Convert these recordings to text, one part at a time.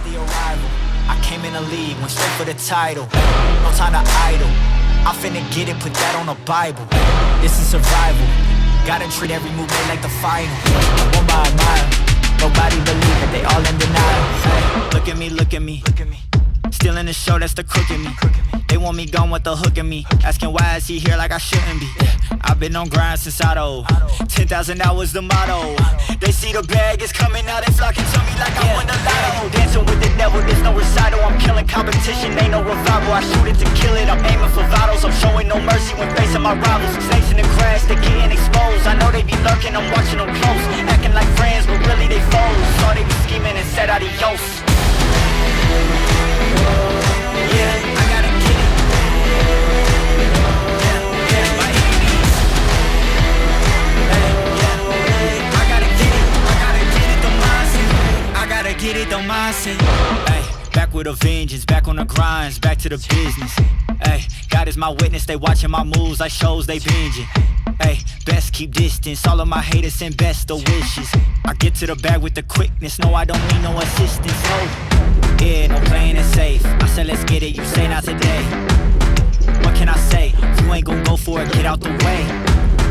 the arrival. I came in the league, went straight for the title. No time to idle. I'm finna get it, put that on the Bible. This is survival. Gotta treat every move made like the final. One by a mile. Nobody believe it, they all in denial. Hey, look at me, look at me. Still in the show, that's the crook in me. They want me gone with the hook in me. Asking why is he here like I shouldn't be. I've been on grind since Auto. 10,000 hours the motto. They see the bag is coming out, they flocking to me like I won the lotto. Dancing with the devil, there's no recital. I'm killing competition, ain't no revival. I shoot it to kill it, I'm aiming for vitals. I'm showing no mercy when facing my rivals. Snakes in the grass, they getting exposed. I know they be lurking, I'm watching them close. Acting like friends, but really they foes. Saw they be scheming and said adios. Yeah, I gotta get it. Yeah, by any means. Yeah, I gotta get it. I gotta get it, the mindset. I gotta get it, the mindset. Hey, back with a vengeance, back on the grinds, back to the business. Hey, God is my witness, they watching my moves like shows they binging. Hey, best keep distance, all of my haters send best the wishes. I get to the bag with the quickness, no I don't need no assistance, no. Yeah, no playing it safe. I said let's get it, you say not today. What can I say? You ain't gon' go for it, get out the way.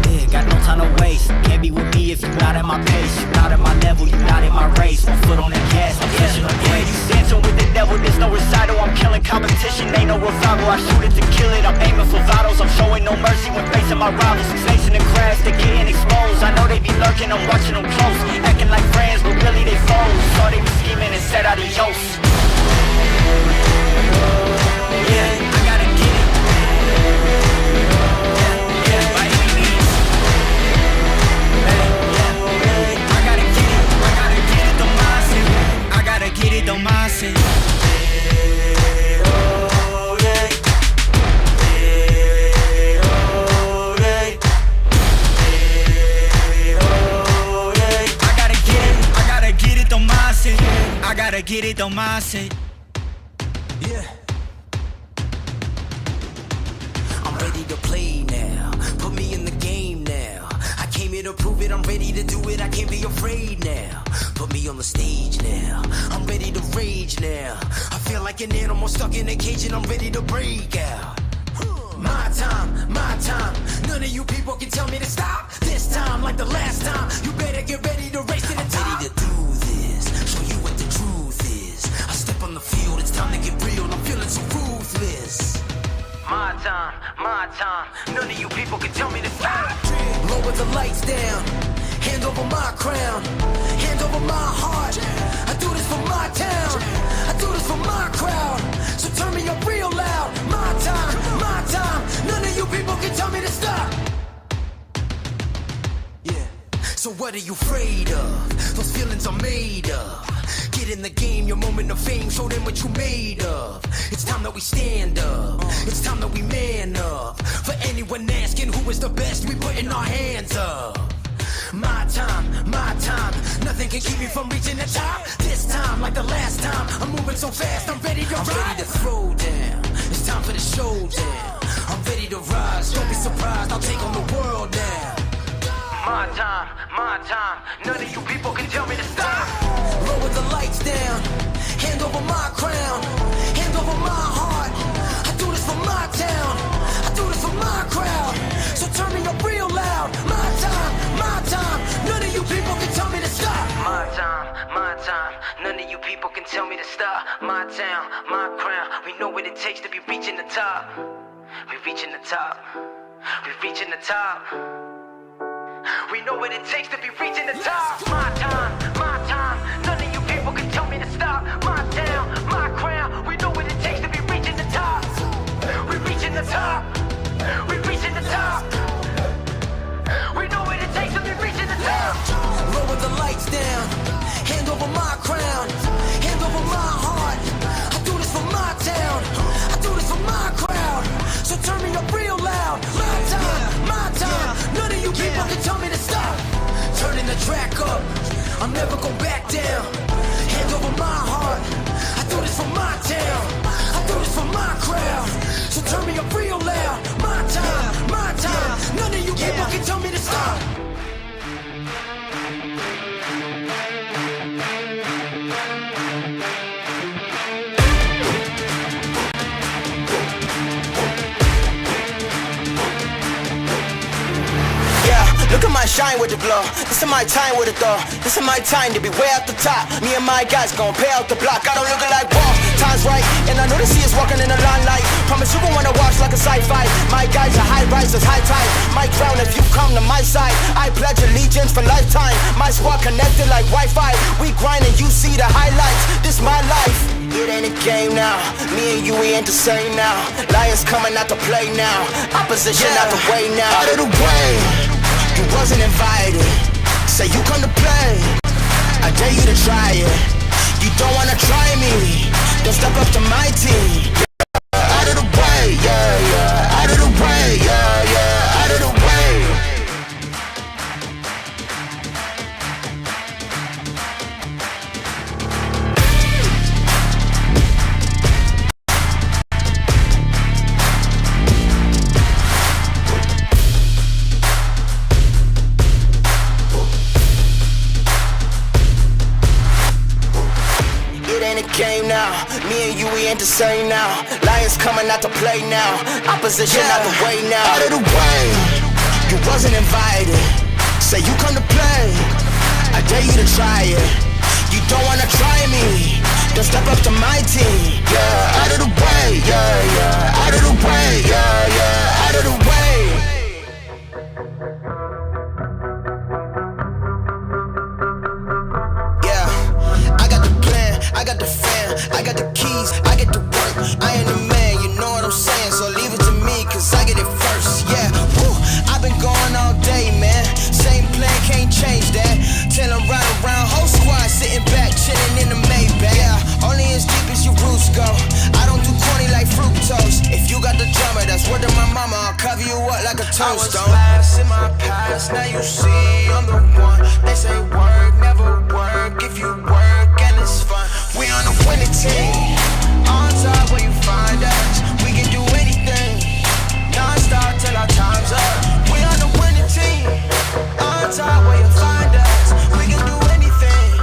Yeah, got no time to waste. Can't be with me if you not at my pace. You not at my level, you not in my race. One foot on the gas, I'm pushing the brakes. You dancing with the devil, there's no recital. I'm killing competition, ain't no revival. I shoot it to kill it, I'm aiming for vitals. I'm showing no mercy when facing my rivals. Snakes in the grass, they getting exposed. I know they be lurking, I'm watching them close. Acting like friends, but really they foes. Saw they be scheming and said adios. Yeah, I gotta get it. Yeah, by any means. I gotta get it. I gotta get it, the mindset. I gotta get it, the mindset. I gotta get it, the mindset. Yeah. I'm ready to play now. Put me in the game now. I came here to prove it. I'm ready to do it. I can't be afraid now. Put me on the stage now. I'm ready to rage now. I feel like an animal stuck in a cage and I'm ready to break out. My time, my time. None of you people can tell me to stop. This time, like the last time, you better get ready to race to the top. I'm ready to do this. Show you what the truth is. I step on the field, it's time to get real. I'm feeling so ruthless. My time. None of you people can tell me to stop. Lower the lights down. Hand over my crown. Hand over my heart. I do this for my town. I do this for my crowd. So turn me up real loud. My time, my time. None of you people can tell me to stop. Yeah. So what are you afraid of? Those feelings are made of. Get in the game, your moment of fame. Show them what you made of. It's time that we stand up. It's time that we man up. For anyone asking who is the best, we putting our hands up. My time, my time. Nothing can keep me from reaching the top. This time, like the last time, I'm moving so fast, I'm ready to ride. I'm ready to throw down. It's time for the showdown. I'm ready to rise. Don't be surprised, I'll take on the world now. My time, my time. None of you people can tell me to stop. Lower the lights down. Hand over my crown. Hand over my heart. I do this for my town. I do this for my crowd. So turn me up real loud. My time, my time. None of you people can tell me to stop. My time, my time. None of you people can tell me to stop. My town, my crown. We know what it takes to be reaching the top. We reaching the top. We reaching the top. We know what it takes to be reaching the top. My time, my time. None of you people can tell me to stop. My town, my crown. We know what it takes to be reaching the top. We reaching the top. We reaching the top. We know what it takes to be reaching the top. Lower the lights down. Hand over my crown. Hand over my heart. I do this for my town. I do this for my crowd. So turn me up real loud. My time, my time. None of you people can tell me to stop. Turning the track up. I'm never going back down. Hand over my heart. I do this for my town. I do this for my crowd. So turn me up real loud. My time, my time. None of you people can tell me to stop. shine with the glow. This is my time with it though. This is my time to be way at the top. Me and my guys gon' pay out the block. I don't look like wall. Time's right, and I know the sea is walking in the limelight. Promise you gon' wanna watch like a sci-fi. My guys are high risers, high tide. My crown if you come to my side. I pledge allegiance for lifetime. My squad connected like Wi-Fi. We grind and you see the highlights. This my life. It ain't a game now. Me and you, we ain't the same now. Lions coming out to play now. Opposition out the way now. Out of the way. You wasn't invited. Say you come to play. I dare you to try it. You don't wanna try me. Then step up to my team. Out of the way, yeah, yeah. Out of the way, yeah, yeah. Out of the way. Game now, me and you, we ain't the same now. Lions coming out to play now. Opposition out the way now. Out of the way, you wasn't invited. Say you come to play. I dare you to try it. You don't wanna try me. Then step up to my team. Yeah, out of the way, yeah, yeah. Out of the way, yeah, yeah. Out of the way. I got the fam, I got the keys, I get to work. I am the man, you know what I'm saying. So leave it to me, cause I get it first. Yeah, woo, I've been going all day, man. Same plan, can't change that. Till I'm riding around, whole squad sitting back, chilling in the Maybach. Yeah, only as deep as your roots go. I don't do corny like fructose. If you got the drummer, that's word to my mama. I'll cover you up like a tombstone. I was last in my past, now you see I'm the one. They say work, never work. If you work and it's fun. We on a winning team. On top where you find us. We can do anything. Non-stop till our time's up. We on a winning team. On top where you find us. We can do anything.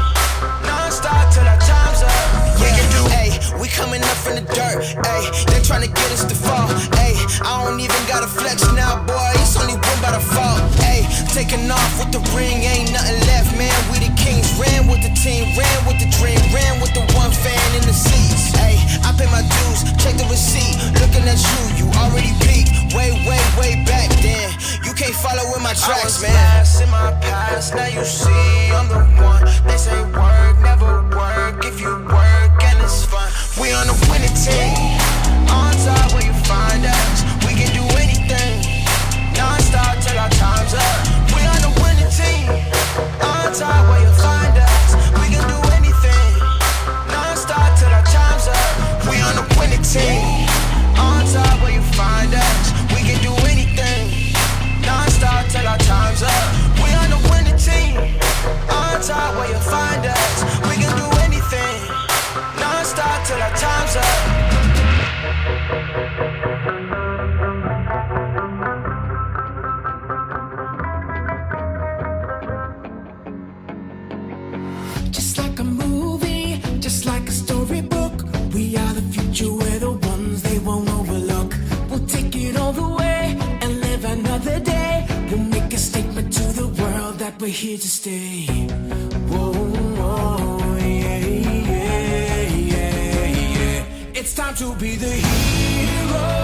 Non-stop till our time's up. We can do. Ay, we coming up from the dirt. Ay, they tryna get us to fall. Ay, I don't even gotta flex now, boy. It's only one by the fault. Ay, taking off with the ring, ain't nothing left, man. We the kings, ran with the team, ran with the dream, ran with the one fan in the seats. Ay, I pay my dues, check the receipt. Looking at you, you already peaked. Way, way, way back then. You can't follow with my tracks, man. I was last in my past, now you see I'm the one. They say work, never work. If you work and it's fun. We on a winning team. On top where you find us. We can do anything. Non-stop till our time's up. We on a winning team. On top where you find us. We can do anything. Non-stop till our time's up. We on a winning team. On top where you find us. We can do anything. Non-stop till our time's up. We on a winning team. On top where you find us. We can do anything. Non-stop till our time's up. Just like a movie, just like a storybook. We are the future, we're the ones they won't overlook. We'll take it all the way and live another day. We'll make a statement to the world that we're here to stay. Whoa, whoa, yeah, yeah, yeah, yeah. It's time to be the hero.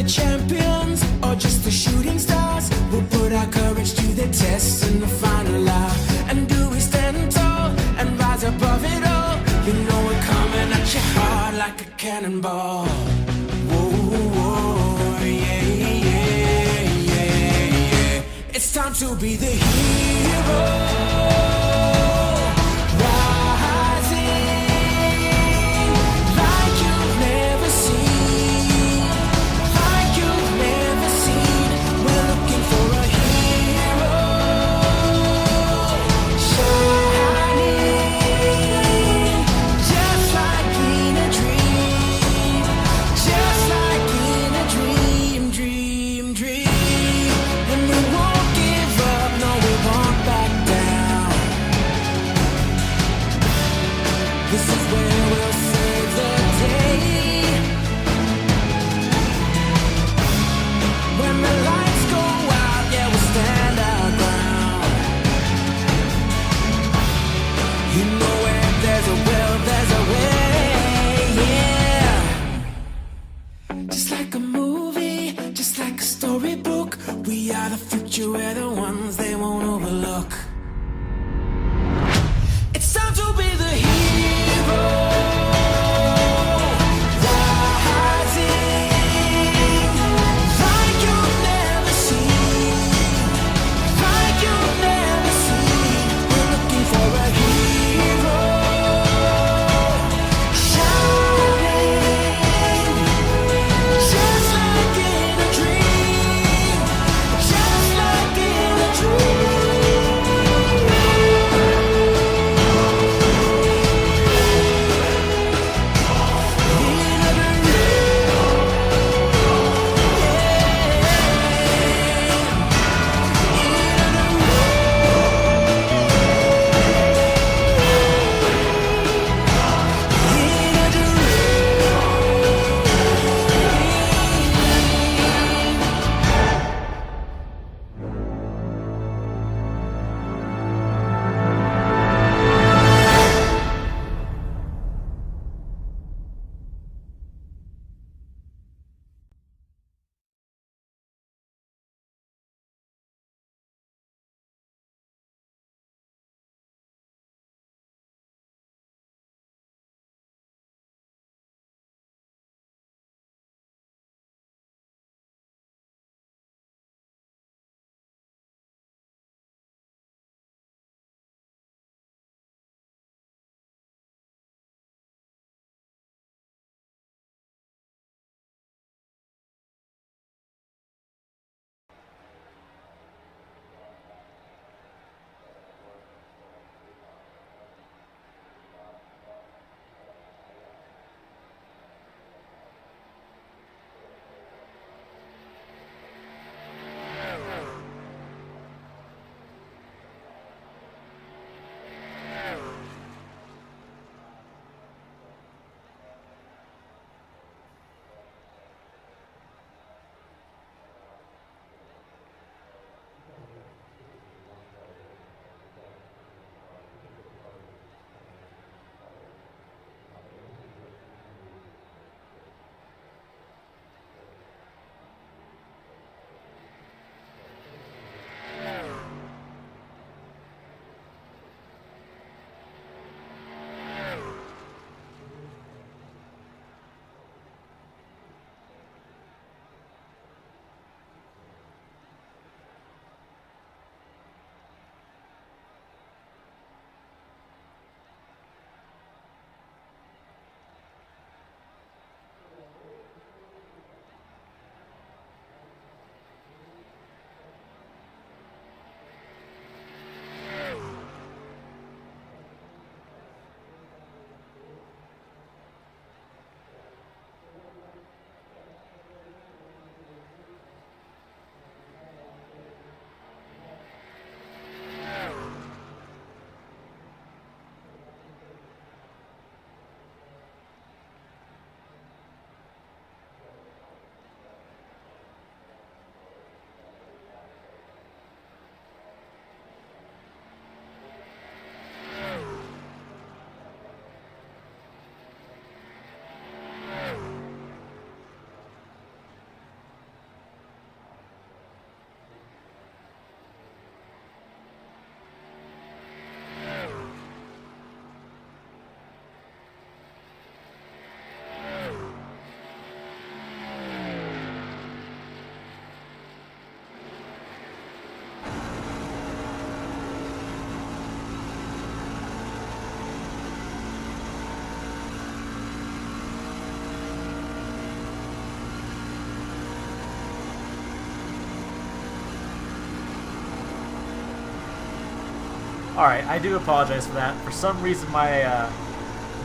Champions or just the shooting stars? We'll put our courage to the test in the final hour. And do we stand tall and rise above it all? You know we're coming at you hard like a cannonball. Whoa, whoa, yeah, yeah, yeah, yeah. It's time to be the hero. We'll You know where there's a will, there's a way, yeah. Just like a movie, just like a storybook, we are the future, we're the ones they won't overlook. It's time to be the hero. Alright, I do apologize for that. For some reason, my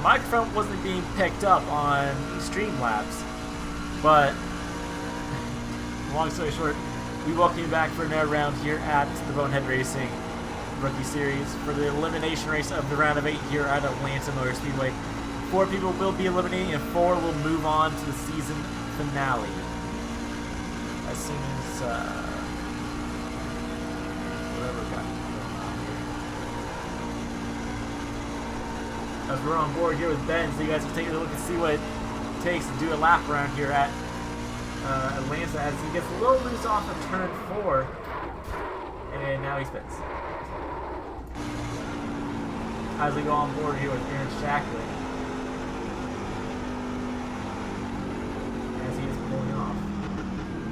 microphone wasn't being picked up on Streamlabs. But, long story short, we welcome you back for another round here at the Bonehead Racing Rookie Series for the elimination race of the round of 8 here at Atlanta Motor Speedway. 4 people will be eliminated and 4 will move on to the season finale. As soon as, whatever got going on here. as we're on board here with Ben, so you guys can take a look and see what it takes to do a lap around here at Atlanta as he gets a little loose off of turn 4, and now he spins. As we go on board here with Aaron Shackley, as he is pulling off.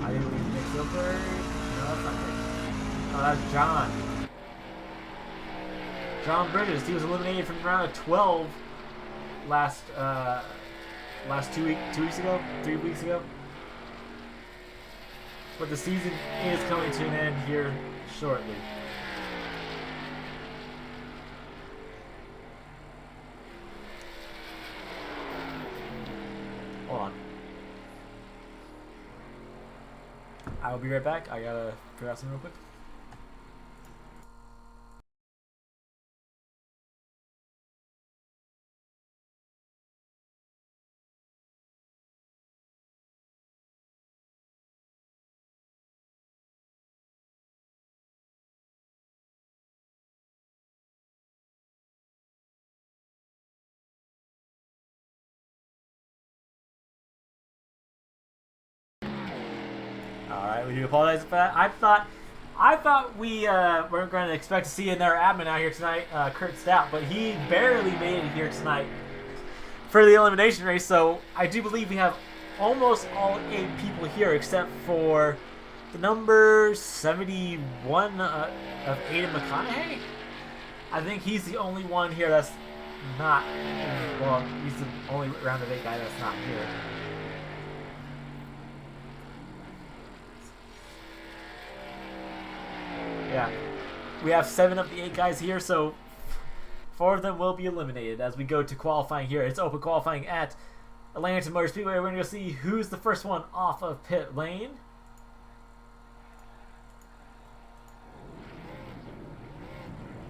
I didn't leave Nick Silver. No, that's not Nick. Oh, that's John. John Bridges. He was eliminated from round of 12 last 2 weeks ago, 3 weeks ago. But the season is coming to an end here shortly. Hold on. I will be right back. I gotta figure out something real quick. Alright, we do apologize for that. I thought we weren't going to expect to see another admin out here tonight, Kurt Stout, but he barely made it here tonight for the elimination race, so I do believe we have almost all 8 people here except for the number 71 of Aiden McConaughey. I think he's the only one here that's not, well, he's the only round of 8 guy that's not here. Yeah, we have 7 of the 8 guys here, so 4 of them will be eliminated as we go to qualifying here. It's open qualifying at Atlanta Motor Speedway. We're going to go see who's the first one off of pit lane.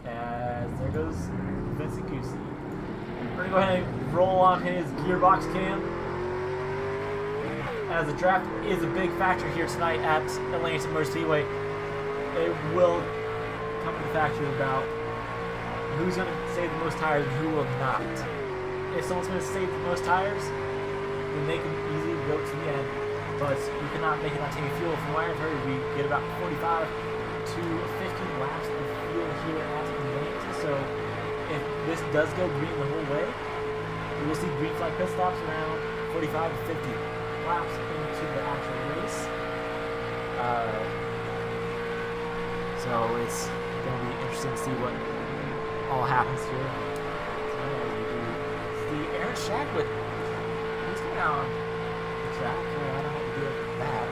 As there goes Vincent Goosey. We're going to go ahead and roll on his gearbox cam. As the draft is a big factor here tonight at Atlanta Motor Speedway. It will come to factor about who's going to save the most tires and who will not. If someone's going to save the most tires, then they can easily go to the end. But you cannot make it not taking fuel. From what I've heard, we get about 45 to 50 laps of fuel here at Atlanta. So if this does go green the whole way, we will see green flag pit stops around 45 to 50 laps into the actual race. So it's going to be interesting to see what all happens here. So the Aaron Shackley, he's going out on the track. I don't know what to do with that.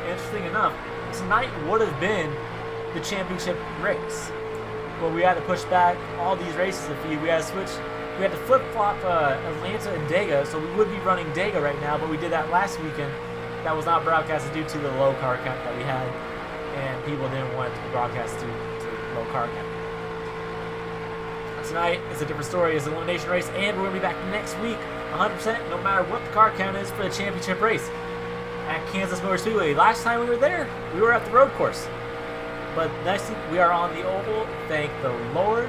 Interesting enough, tonight would have been the championship race. But we had to push back all these races a few. We had to flip-flop Atlanta and Dega, so we would be running Dega right now, but we did that last weekend. That was not broadcasted due to the low car count that we had, and people didn't want it to be broadcast due to low car count. Tonight is a different story. It's an elimination race, and we're going to be back next week 100% no matter what the car count is for the championship race at Kansas Motor Speedway. Last time we were there, we were at the road course. But next week we are on the oval, thank the Lord.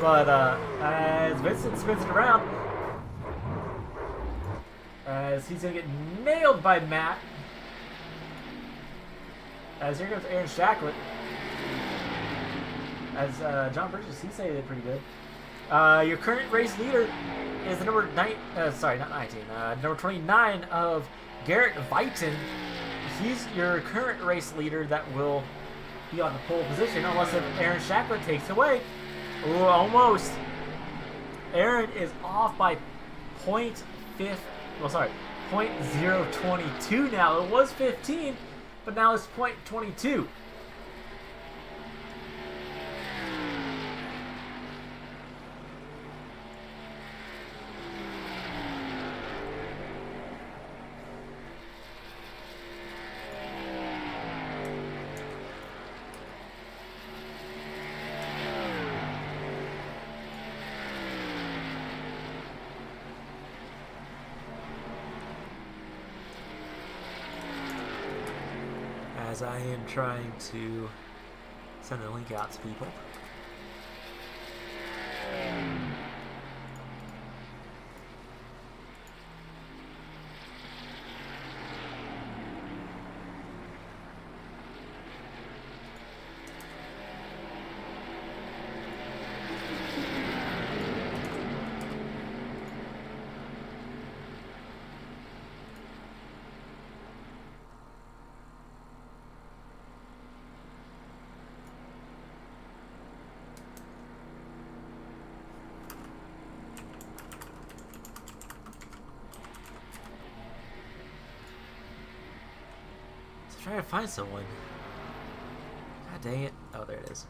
But as Vincent spins it around, as he's going to get nailed by Matt. As here goes Aaron Shacklett. As John Bridges, he said it pretty good. Your current race leader is the number 29 of Garrett Vighton. He's your current race leader that will be on the pole position unless if Aaron Shacklett takes away. Ooh, almost. Aaron is off by 0.022 now. It was 15, but now it's 0.22. as I am trying to send the link out to people. Trying to find someone. God dang it. Oh, there it is.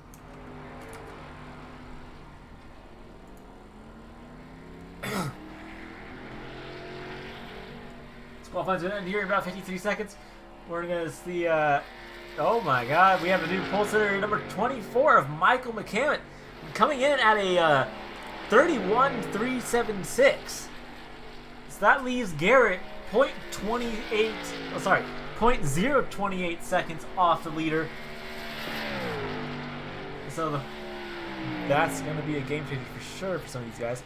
Qualifying's going to end here in about 53 seconds. We're going to see, oh my god, we have a new pole sitter, number 24 of Michael McCammon, coming in at a 31.376. So that leaves Garrett 0.028 seconds off the leader. So that's going to be a game changer for sure for some of these guys.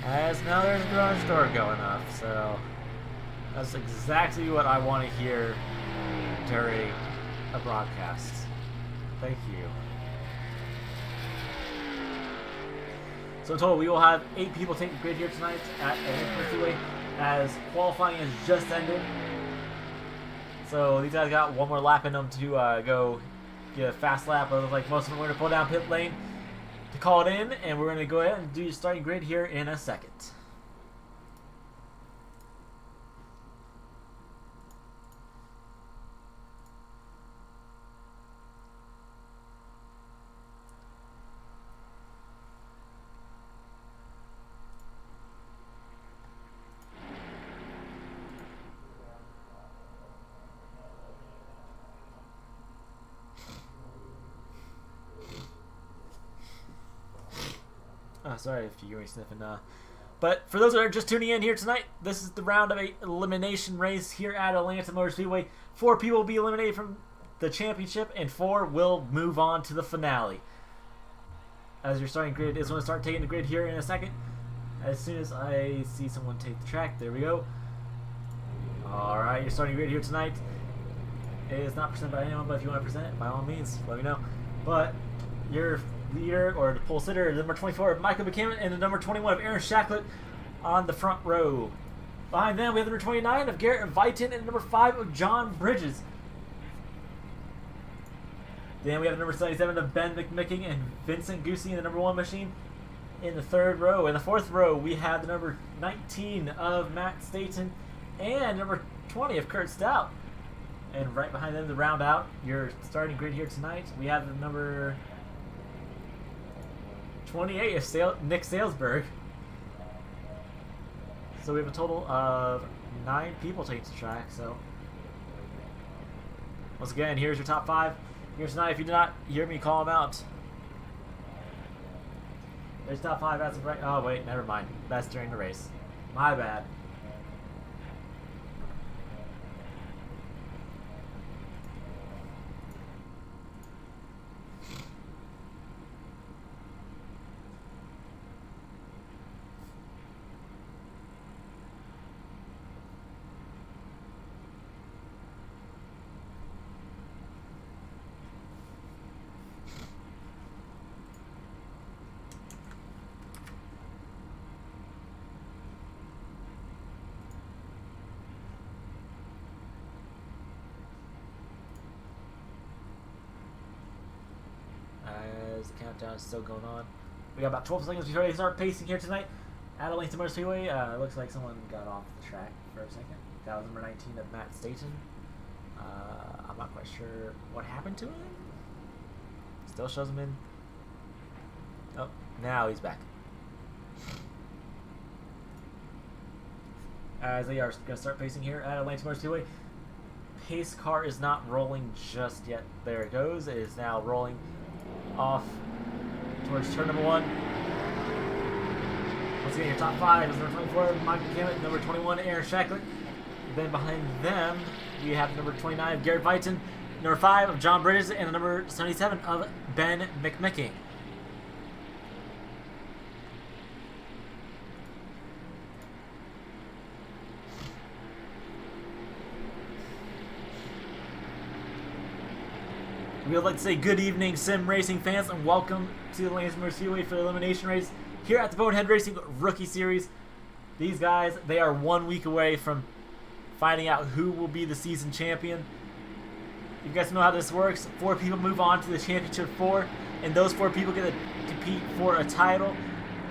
As now there's a garage door going up, so that's exactly what I want to hear during a broadcast. Thank you. So in total, we will have 8 people take the grid here tonight at Atlanta Freeway as qualifying has just ended. So these guys got one more lap in them to go get a fast lap. It looks like most of them are going to pull down pit lane to call it in, and we're going to go ahead and do your starting grid here in a second. Sorry if you hear me sniffing. But for those that are just tuning in here tonight, this is the round of 8 elimination race here at Atlanta Motor Speedway. 4 people will be eliminated from the championship, and 4 will move on to the finale. As your starting grid is going to start taking the grid here in a second. As soon as I see someone take the track, there we go. Alright, your starting grid here tonight is not presented by anyone, but if you want to present it, by all means, let me know. But your leader, or the pole sitter, the number 24 of Michael McCammon, and the number 21 of Aaron Shacklet on the front row. Behind them, we have the number 29 of Garrett Viton and the number 5 of John Bridges. Then we have the number 77 of Ben McMicking and Vincent Goosey in the number 1 machine in the 3rd row. In the 4th row, we have the number 19 of Matt Staten and number 20 of Kurt Stout. And right behind them, to round out your starting grid here tonight, we have the number 28 of Nick Salesberg. So we have a total of 9 people taking the track. So once again, here's your top 5 here tonight. If you did not hear me call them out, there's top 5 as of right. Oh wait, never mind. That's during the race. My bad. As the countdown is still going on, we got about 12 seconds before they start pacing here tonight at Atlanta Motor Speedway. Looks like someone got off the track for a second. That was number 19 of Matt Staten. I'm not quite sure what happened to him. Still shows him in. Oh, now he's back. As they are going to start pacing here at Atlanta Motor Speedway. Pace car is not rolling just yet. There it goes. It is now rolling off towards turn number 1. Once again, your top 5 is number 24, Michael McCammett, number 21, Aaron Shacklet. Then behind them, we have number 29, Garrett Vighton, number 5 of John Bridges, and the number 77 of Ben McMickey. We would like to say good evening, sim racing fans, and welcome to the Lansing Motor Speedway for the elimination race here at the Bonehead Racing Rookie Series. These guys, they are 1 week away from finding out who will be the season champion. You guys know how this works. 4 people move on to the championship 4, and those 4 people get to compete for a title.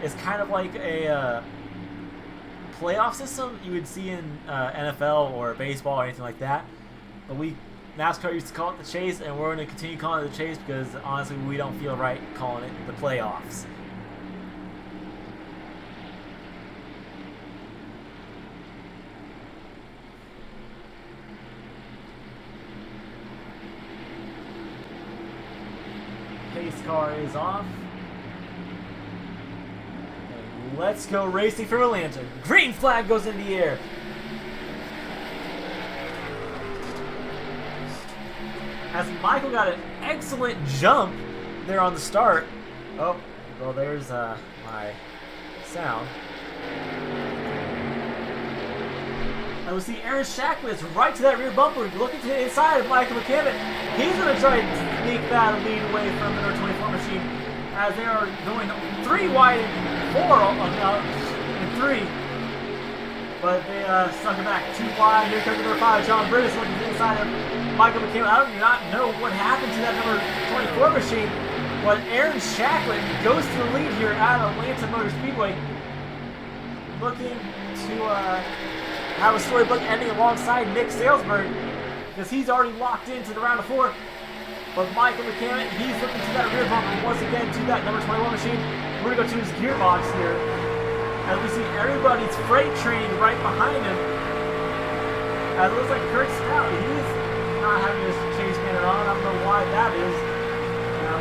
It's kind of like a playoff system you would see in NFL or baseball or anything like that. But NASCAR used to call it the chase, and we're going to continue calling it the chase because honestly we don't feel right calling it the playoffs. Pace car is off. And let's go racing for Atlanta. Green flag goes in the air. As Michael got an excellent jump there on the start. Oh, well, there's my sound. And we see Aaron Shacklet right to that rear bumper, looking to the inside of Michael McCammett. He's going to try to sneak that lead away from the number 24 machine as they are going 3 wide and 4 and 3. But they stuck it back 2 wide. Here comes number 5, John Bridges, looking to the inside of Michael McCammett. I do not know what happened to that number 24 machine, but Aaron Shacklet goes to the lead here at Atlanta Motor Speedway, looking to have a storybook ending alongside Nick Salesburg, because he's already locked into the round of 4. But Michael McCammett, he's looking to that rear bumper once again to that number 21 machine. We're going to go to his gearbox here, as we see everybody's freight train right behind him. As it looks like Kurt Stout, he's not having his chase banner on. I don't know why that is.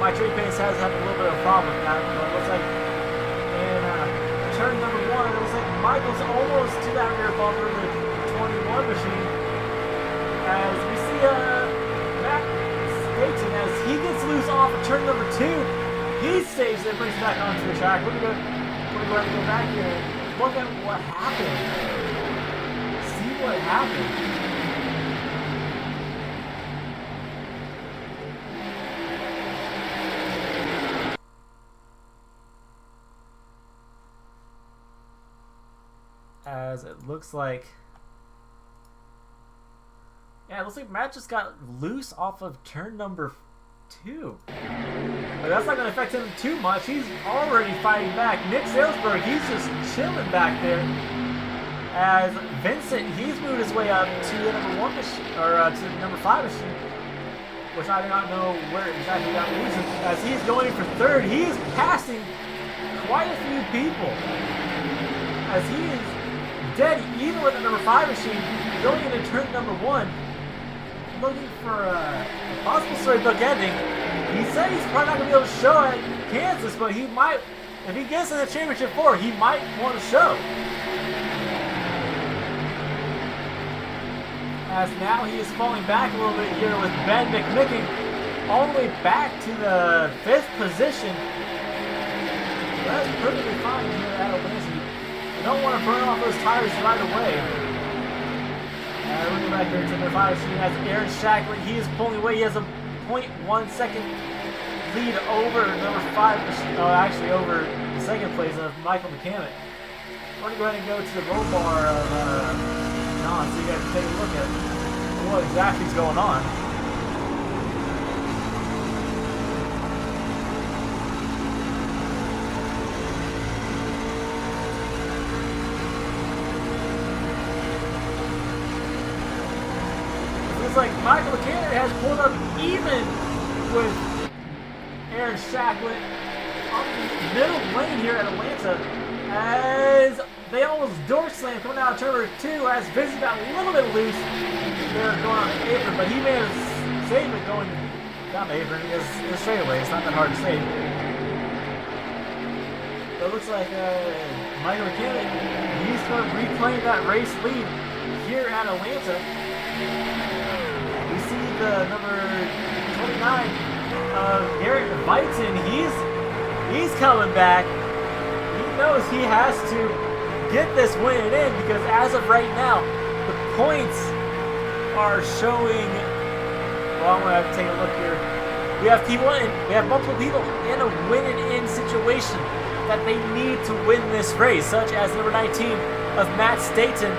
My trade pace has had a little bit of a problem with that. But it looks like in turn number 1, it looks like Michael's almost to that rear bumper with the 21 machine. As we see Matt Staten, as he gets loose off of turn number 2, he saves it and brings it back onto the track. We're going to go back here and look at what happened. See what happened. As it looks like, yeah, it looks like Matt just got loose off of turn number 2. But that's not going to affect him too much. He's already fighting back. Nick Salesburg, he's just chilling back there. As Vincent, he's moved his way up to the number 1 machine, or to the number 5 machine, which I do not know where exactly that moves him. As he's going for 3rd, he is passing quite a few people. As he is dead even with the number 5 machine, going into turn number 1, looking for a possible storybook ending. He said he's probably not going to be able to show at Kansas, but he might, if he gets in the championship 4, he might want to show. As now he is falling back a little bit here with Ben McMickey all the way back to the 5th position. That's perfectly fine here at Atlanta. Don't want to burn off those tires right away. We're going back here to number 5 machine. Has Aaron Shacklet. He is pulling away. He has a 0.1 second lead over number 5 machine. Oh, actually over the 2nd place of Michael McCammett. We're going to go ahead and go to the roll bar of John so you guys can take a look at what exactly is going on. Like Michael McCammett has pulled up even with Aaron Shacklet on the middle lane here at Atlanta, as they almost door slam coming out of turn number 2 as Vincent got a little bit loose there going on the apron, but he may have saved it going down the apron because it's a straightaway. It's not that hard to save. it looks like Michael McKinnon, he's going to reclaim that race lead here at Atlanta. We see the number 29, Garrett Viton. He's coming back. He knows he has to get this win in because as of right now, the points are showing. Well, I'm gonna have to take a look here. We have multiple people in a win-and-in situation that they need to win this race, such as number 19 of Matt Staten.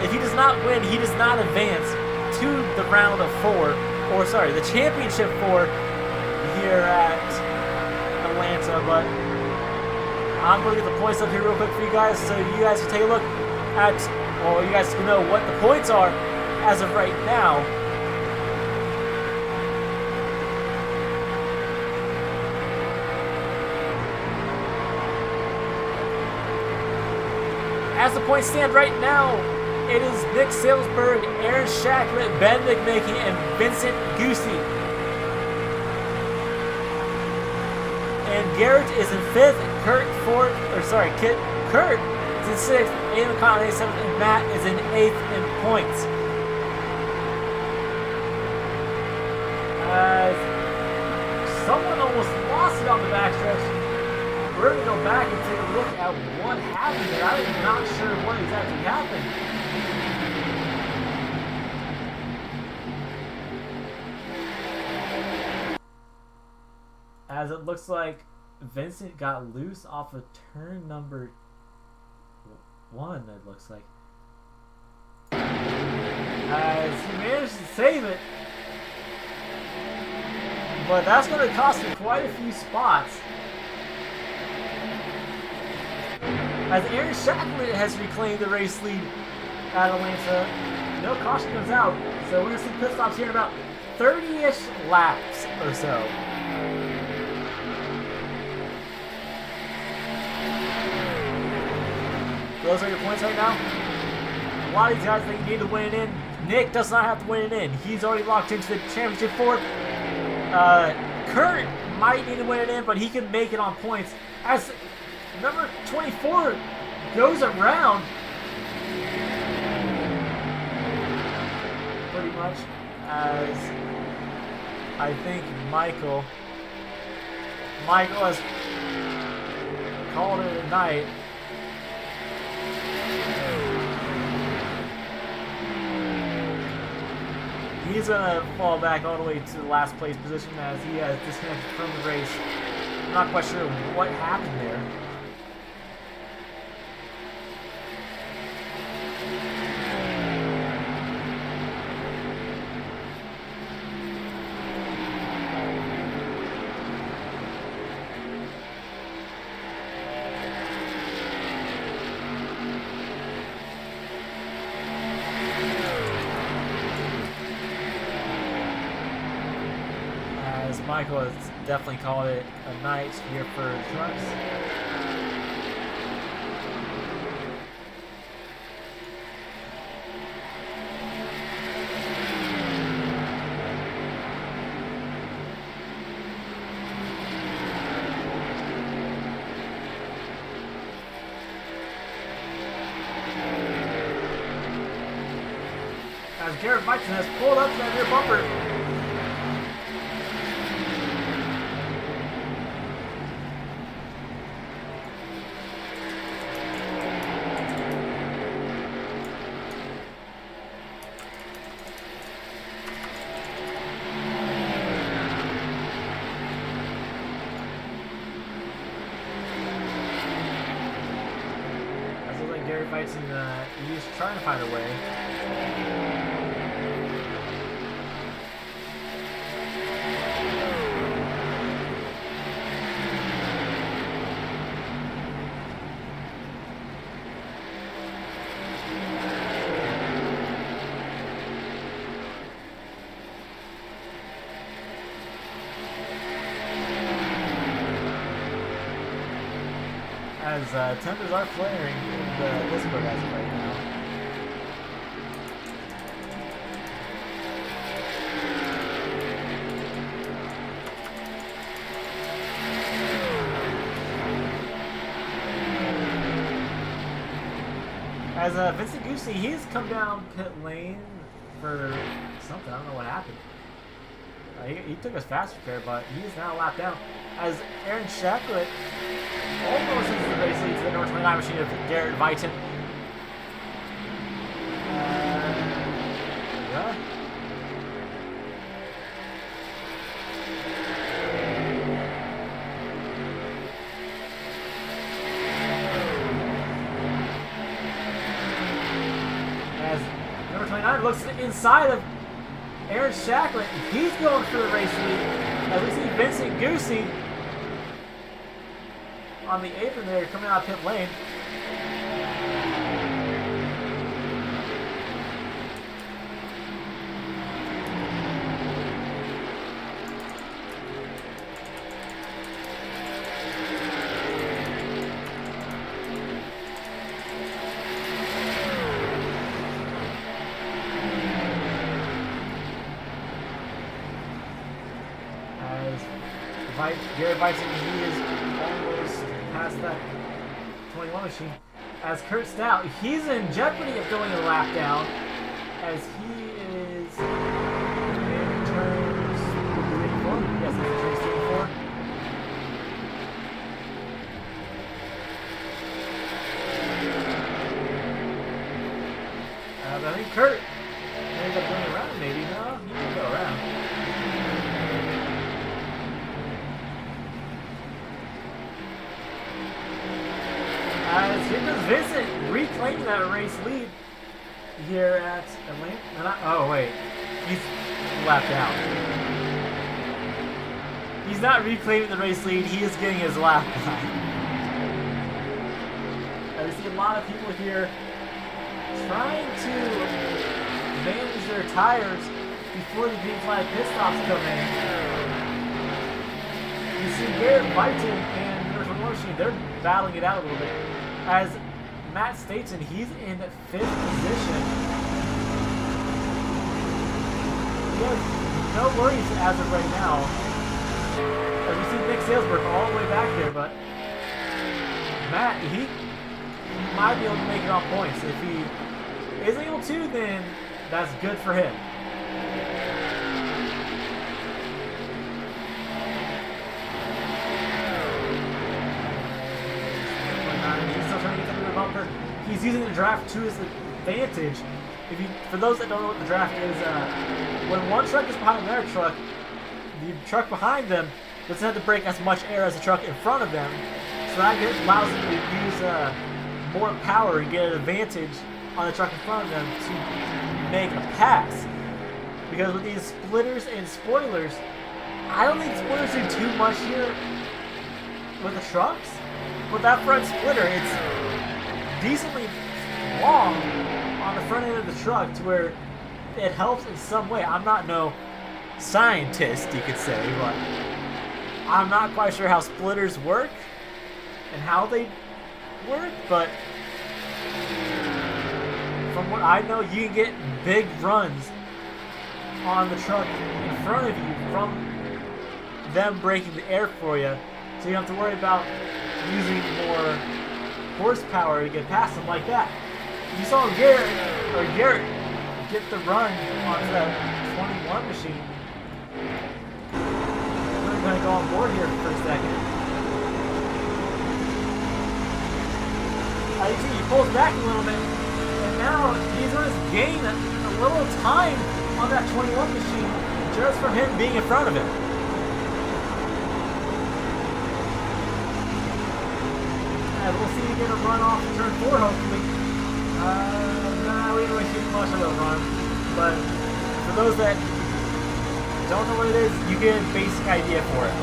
If he does not win, he does not advance to the round of the championship 4 here at Atlanta. But I'm going to get the points up here real quick for you guys, so you guys can take a look at, well, you guys can know what the points are as of right now. As the points stand right now, it is Nick Salzberg, Aaron Shacklet, Ben McMakin, and Vincent Goosey. And Garrett is in 5th, Kurt is in 6th, Aiden McConnell is in 7th, and Matt is in 8th in points. Someone almost lost it on the backstretch. We're going to go back and take a look at what happened there. I'm not sure what exactly happened. As it looks like Vincent got loose off of turn number 1, it looks like. As he managed to save it. But that's going to cost him quite a few spots. As Aaron Shacklet has reclaimed the race lead at Atlanta. No caution comes out. So we're going to see pit stops here in about 30-ish laps or so. Those are your points right now. A lot of these guys that you need to win it in. Nick does not have to win it in. He's already locked into the championship 4. Kurt might need to win it in, but he can make it on points. As number 24 goes around, pretty much, as I think Michael has called it a night. He's going to fall back all the way to the last place position as he has disconnected from the race. I'm not quite sure what happened there. Michael has definitely called it a night here for trucks. As Garrett Viton has pulled up to that rear bumper. He's trying to find a way. As tempers are flaring in the Discord as of right now. As Vincent Goosey, he's come down pit lane for something. I don't know what happened. He took his fast repair, but he is now lapped down. As Aaron Shacklet almost into the race lead to the number 29 machine of Garrett Viton. Yeah. As number 29 looks inside of Aaron Shacklet, he's going for the race lead. As we see Vincent Goosey on the apron there coming out of pit lane. Garrett Viton, he is almost past that 21 machine. As Kurt Stout, he's in jeopardy of going a lap down, as he is in turns 34. Yes, he's in turns 34. But I think Kurt ends up going around, maybe. No, he didn't go around. As here goes Vincent reclaiming that race lead here at Atlanta. Oh, wait. He's lapped out. He's not reclaiming the race lead. He is getting his lap back. I see a lot of people here trying to manage their tires before the green flag pit stops come in. You see Garrett Viton and Nurse Machine, they're battling it out a little bit. As Matt Staten, he's in 5th position. He has no worries as of right now. As we see Nick Salesburg all the way back there, but Matt, he might be able to make it on points. If he is able to, then that's good for him. He's using the draft to his advantage. For those that don't know what the draft is, when one truck is behind their truck, the truck behind them doesn't have to break as much air as the truck in front of them, so that allows them to use more power and get an advantage on the truck in front of them to make a pass. Because with these splitters and spoilers, I don't think spoilers do too much here with the trucks. With that front splitter, it's decently long on the front end of the truck to where it helps in some way. I'm not no scientist, you could say, but I'm not quite sure how splitters work and how they work, but from what I know, you can get big runs on the truck in front of you from them breaking the air for you, so you don't have to worry about using more horsepower to get past them like that. You saw Garrett get the run onto that 21 machine. We're going to go on board here for a second. You see he pulls back a little bit, and now he's going to gain a little time on that 21 machine just from him being in front of him. And we'll see you get a run off turn 4, hopefully. Nah, we didn't really see much of a run. But for those that don't know what it is, you get a basic idea for it.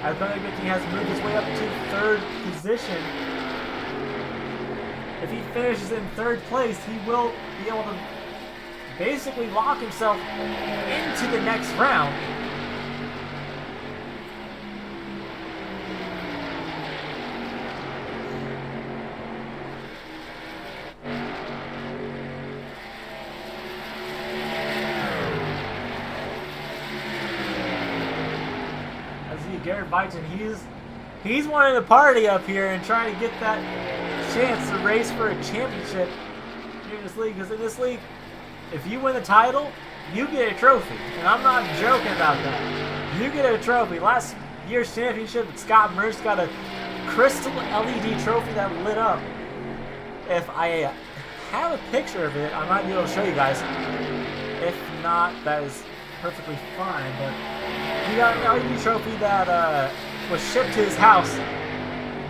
As Benedict has moved his way up to 3rd position. If he finishes in 3rd place, he will be able to basically lock himself into the next round. Garrett Viton, He's wanting to party up here and trying to get that chance to race for a championship in this league. Because in this league, if you win the title, you get a trophy. And I'm not joking about that. You get a trophy. Last year's championship, Scott Merckx got a crystal LED trophy that lit up. If I have a picture of it, I might be able to show you guys. If not, that is perfectly fine. But he got an LED trophy that was shipped to his house.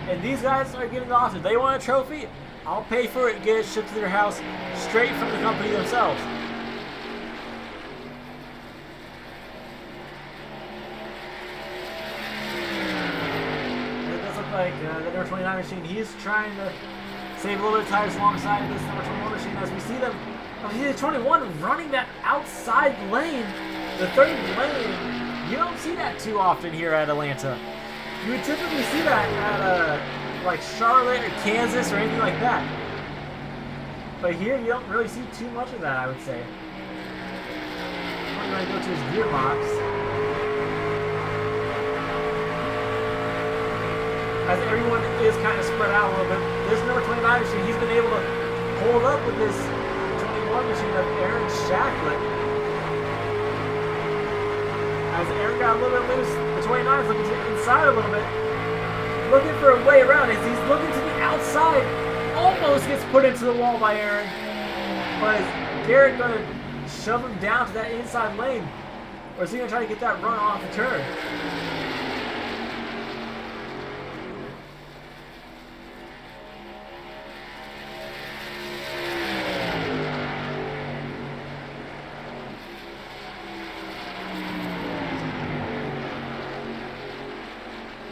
And these guys are getting off. If they want a trophy, I'll pay for it and get it shipped to their house straight from the company themselves. It does look like the number 29 machine, he's trying to save a little bit of tires alongside this number 21 machine as we see them. See the 21 running that outside lane, the third lane. You don't see that too often here at Atlanta. You would typically see that at like Charlotte or Kansas or anything like that. But here you don't really see too much of that, I would say. We're going to go to his gearbox. As everyone is kind of spread out a little bit, this number 29 machine, he's been able to hold up with this 21 machine of Aaron Shacklet. As Aaron got a little bit loose, the 29 is looking to the inside a little bit. Looking for a way around. As he's looking to the outside, almost gets put into the wall by Aaron. But is Garrett going to shove him down to that inside lane? Or is he going to try to get that run off the turn?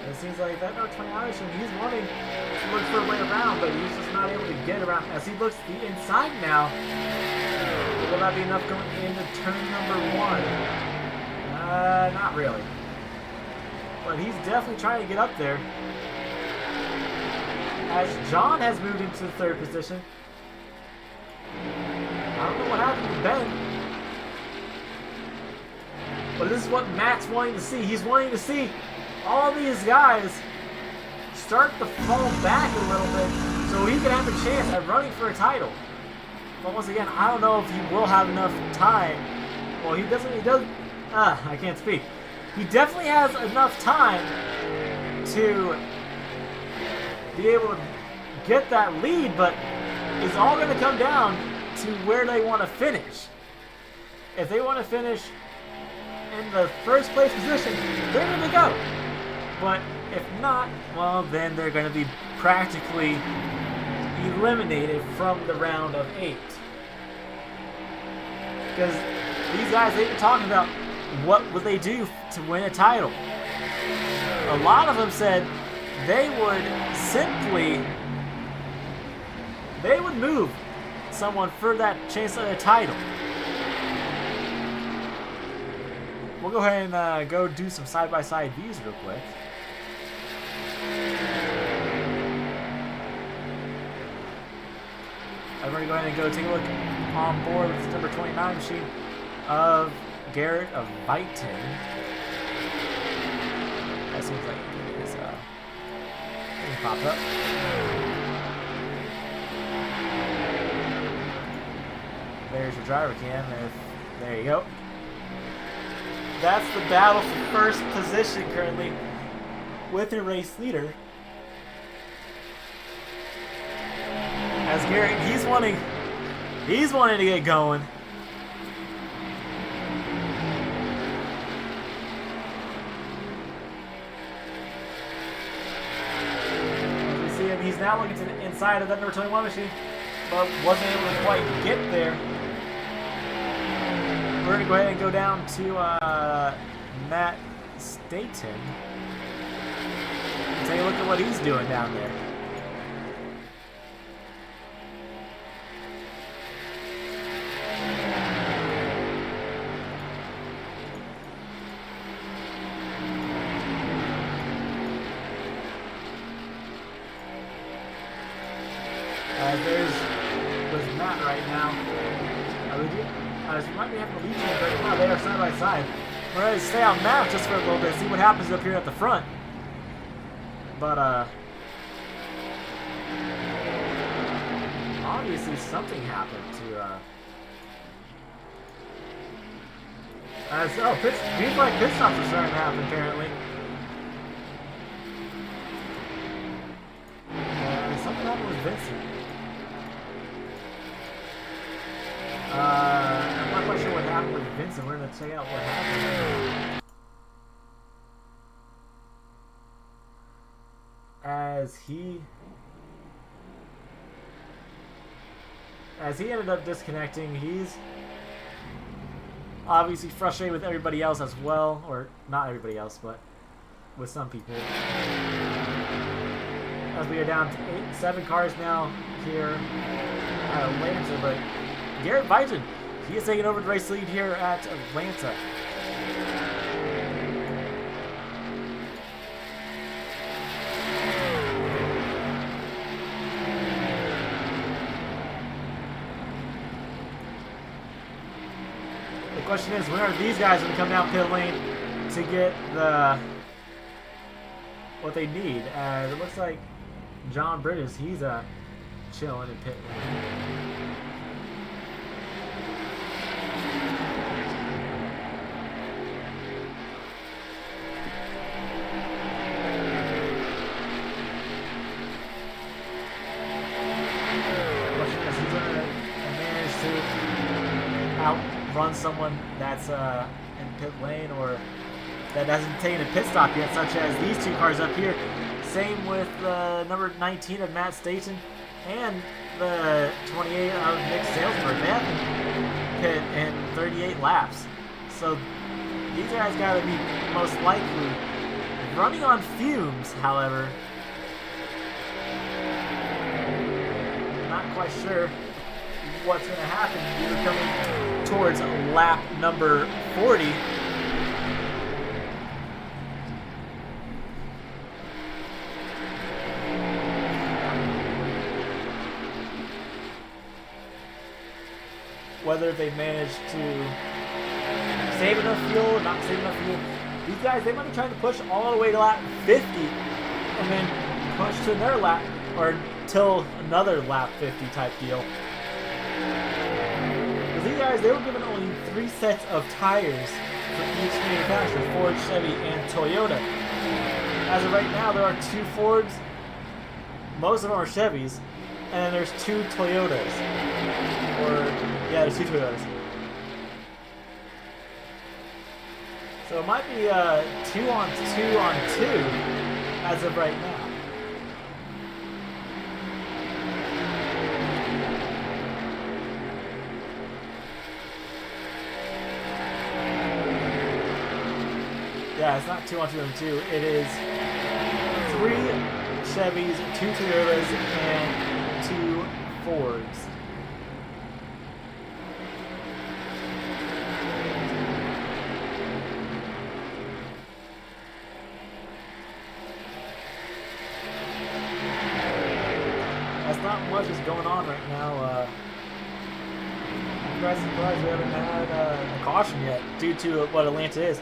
It seems like that number 29 machine, he's wanting to look for a way around, but he's just not able to get around. As he looks to the inside now, will that be enough going into turn number 1? Not really. But he's definitely trying to get up there. As John has moved into the third position. I don't know what happened to Ben. But this is what Matt's wanting to see. He's wanting to see all these guys start to fall back a little bit so he can have a chance at running for a title. But once again, I don't know if he will have enough time. Well, I can't speak. He definitely has enough time to be able to get that lead, but it's all going to come down to where they want to finish. If they want to finish in the first place position, they're going to go. But if not, well, then they're going to be practically eliminated from the round of 8. Because these guys, they've been talking about what would they do to win a title. A lot of them said they would move someone for that chance at a title. We'll go ahead and go do some side-by-side views real quick. I'm going to go ahead and go take a look on board with the number 29 machine of Garrett of Vighton. That seems like it is thing popped up. There's your driver cam. There you go. That's the battle for first position currently with your race leader. As Garrett, he's wanting to get going. As we see him, he's now looking to the inside of that number 21 machine, but wasn't able to quite get there. We're going to go ahead and go down to Matt Staten and take a look at what he's doing down there. There's Matt right now. We might be having a lead change right now. They are side by side. We're going to stay on Matt just for a little bit, see what happens up here at the front. But obviously something happened to green flag pit stops are starting to happen apparently. Something happened with Vincent. I'm not quite sure what happened with Vincent. We're gonna check out what happened. As he ended up disconnecting, he's obviously frustrated with everybody else as well, or not everybody else, but with some people. As we are down to 7 cars now here at Atlanta, but Garrett Vigen, he is taking over the race lead here at Atlanta. The question is, when are these guys going to come down pit lane to get what they need? It looks like John Bridges, he's chilling in pit lane. Run someone that's in pit lane or that hasn't taken a pit stop yet, such as these 2 cars up here. Same with number 19 of Matt Staton and the 28 of Nick Salesburg. They haven't pit in 38 laps. So these guys got to be most likely running on fumes, however. Not quite sure what's going to happen. We're coming towards lap number 40. Whether they managed to save enough fuel or not save enough fuel. These guys, they might be trying to push all the way to lap 50 and then push to another lap or till another lap 50 type deal. These guys, they were given only 3 sets of tires for each manufacturer, Ford, Chevy, and Toyota. As of right now, there are 2 Fords, most of them are Chevys, and then there's 2 Toyotas. There's 2 Toyotas. So it might be 2 on 2 on 2 as of right now. Yeah, it's not 2 on 2 on 2. It is 3 Chevys, 2 Toyotas, and 2 Fords. That's not much is going on right now. I'm quite surprised we haven't had a caution yet due to what Atlanta is.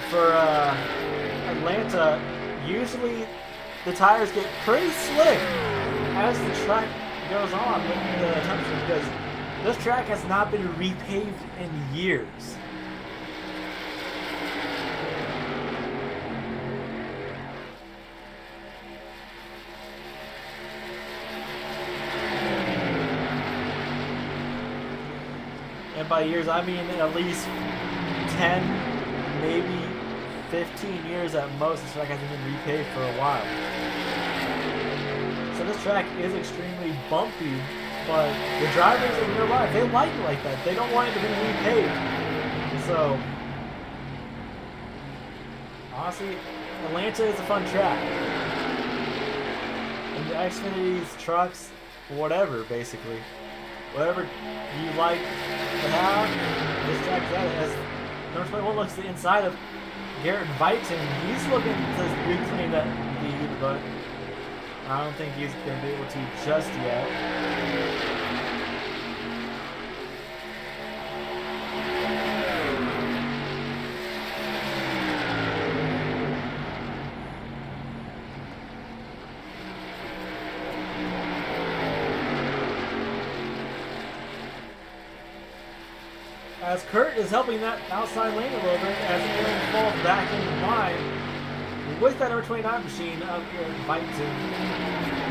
For Atlanta, usually the tires get pretty slick as the track goes on with the temperature because this track has not been repaved in years. And by years, I mean at least 10, maybe 15 years at most. This track hasn't been repaved for a while. So this track is extremely bumpy, but the drivers in real life, they like it like that. They don't want it to be repaved. So, honestly, Atlanta is a fun track. And the Xfinity's, trucks, whatever, basically. Whatever you like to have, this track's at it. As number 21 looks the inside of Garrett Vigen, he's looking to reclaim that lead, but I don't think he's going to be able to just yet. as Kurt is helping that outside lane a little bit as Aaron falls back into line with that number 29 machine up here invites him.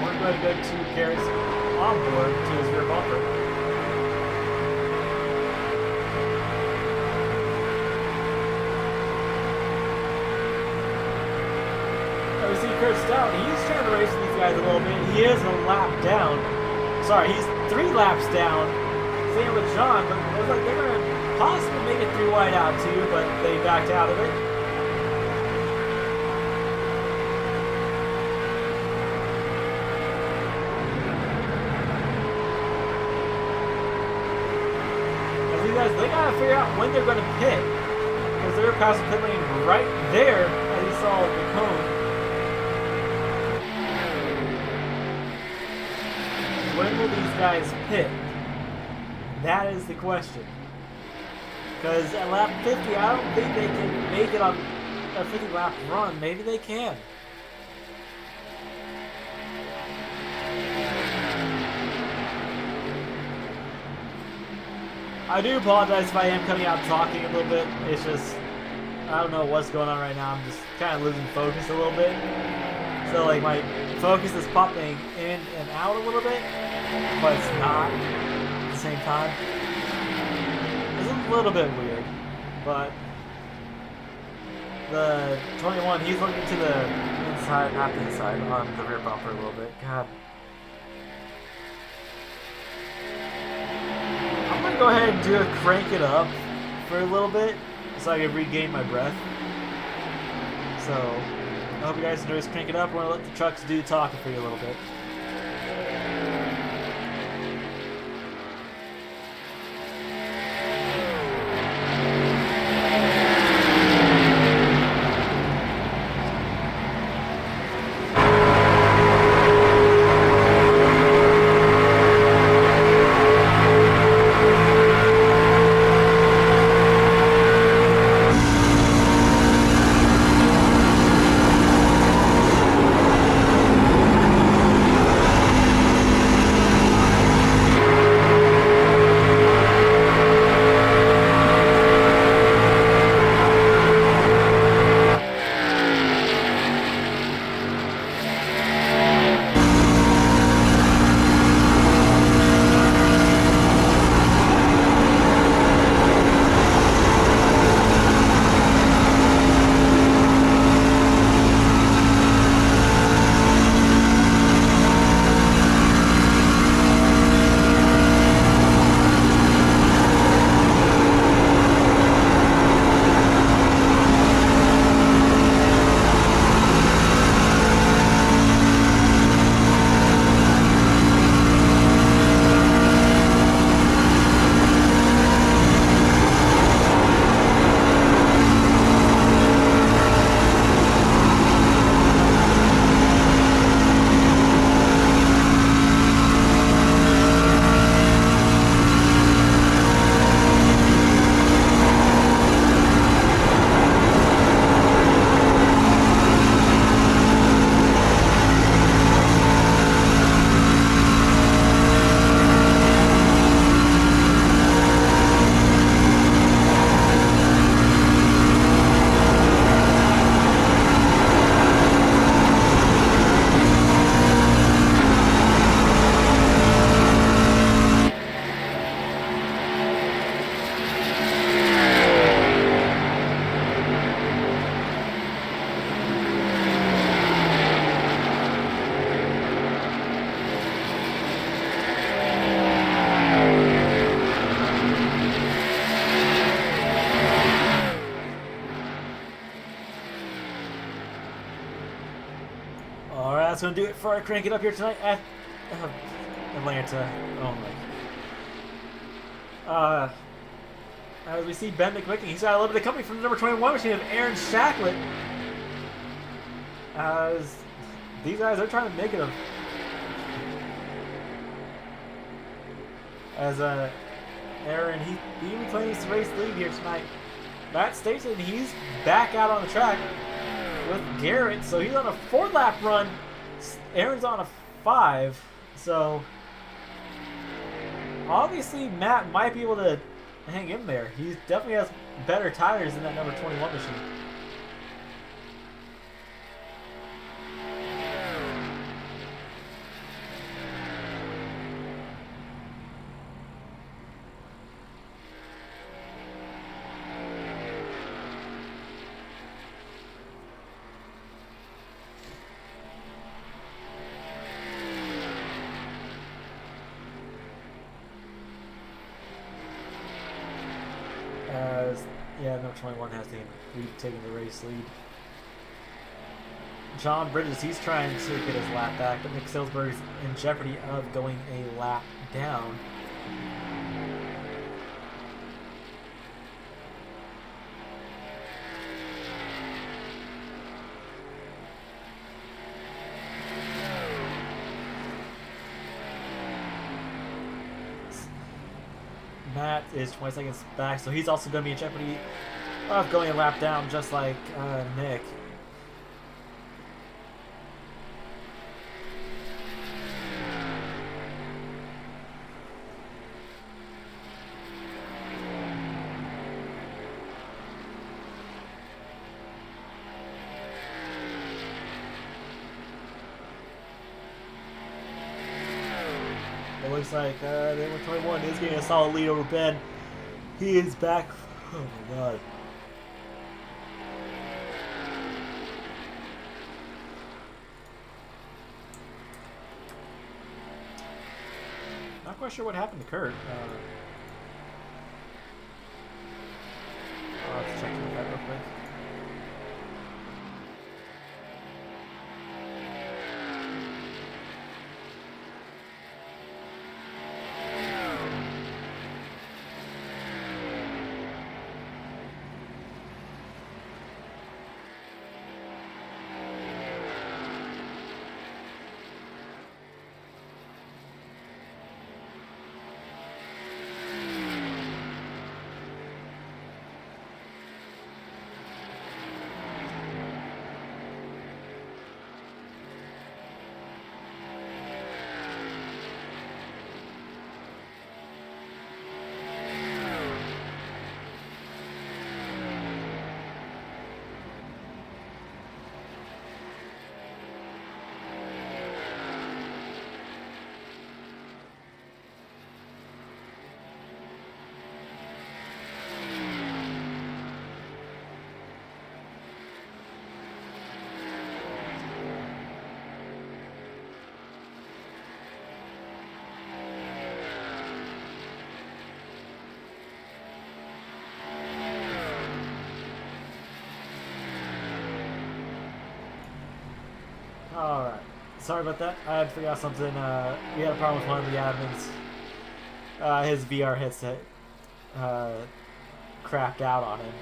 We're going to go to Garrett's on board to his rear bumper. We see Kurt Stout. He's trying to race these guys a little bit. He is a lap down. Sorry, he's 3 laps down. Same with John, but it looks like they're going to possibly make it through wide out too, but they backed out of it. As these guys, they got to figure out when they're going to pit, because they're past the pit lane right there, as you saw the cone. When will these guys pit? That is the question. Because at lap 50, I don't think they can make it on a 50 lap run. Maybe they can. I do apologize if I am coming out talking a little bit. It's just, I don't know what's going on right now. I'm just kind of losing focus a little bit. So like my focus is popping in and out a little bit, but it's not at the same time. It's a little bit weird, but the 21, he's looking to the inside, not the inside, on the rear bumper a little bit. God. I'm going to go ahead and crank it up for a little bit so I can regain my breath. So I hope you guys enjoy this. Crank it up. We're going to let the trucks do the talking for you a little bit. That's going to do it for our Crank It Up here tonight at Atlanta. Oh my. As we see Ben McMicken, he's got a little bit of company from the number 21 machine of Aaron Shacklet. As these guys are trying to make it a... As Aaron, he reclaims the race lead here tonight. Matt Stason, he's back out on the track with Garrett, so he's on a 4-lap run. Aaron's on a 5, so obviously Matt might be able to hang in there. He definitely has better tires than that number 21 machine. Yeah, number 21 has taken the race lead. John Bridges, he's trying to get his lap back, but Nick Silsberg's in jeopardy of going a lap down. Matt is 20 seconds back, so he's also going to be in jeopardy of going a lap down, just like Nick. It looks like the number 21 is getting a solid lead over Ben. He is back. Oh my god. Not quite sure what happened to Kurt. I'll have to check that real quick. Alright. Sorry about that. I had to figure out something. We had a problem with one of the admins. His VR headset crapped out on him.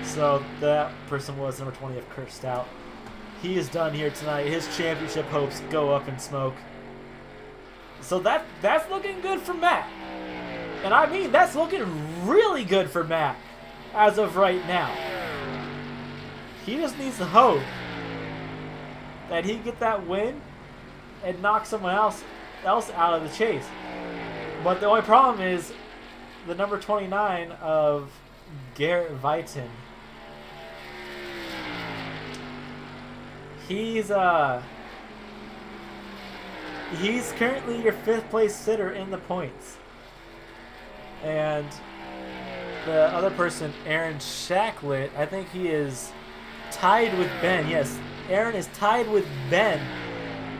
So that person was number 20 of Kurt Stout. He is done here tonight. His championship hopes go up in smoke. So that's looking good for Matt. And I mean, that's looking really good for Matt as of right now. He just needs to hope that he get that win and knock someone else out of the chase. But the only problem is the number 29 of Garrett Viton. He's currently your 5th place sitter in the points. And the other person, Aaron Shacklet, I think he is tied with Ben. Yes, Aaron is tied with Ben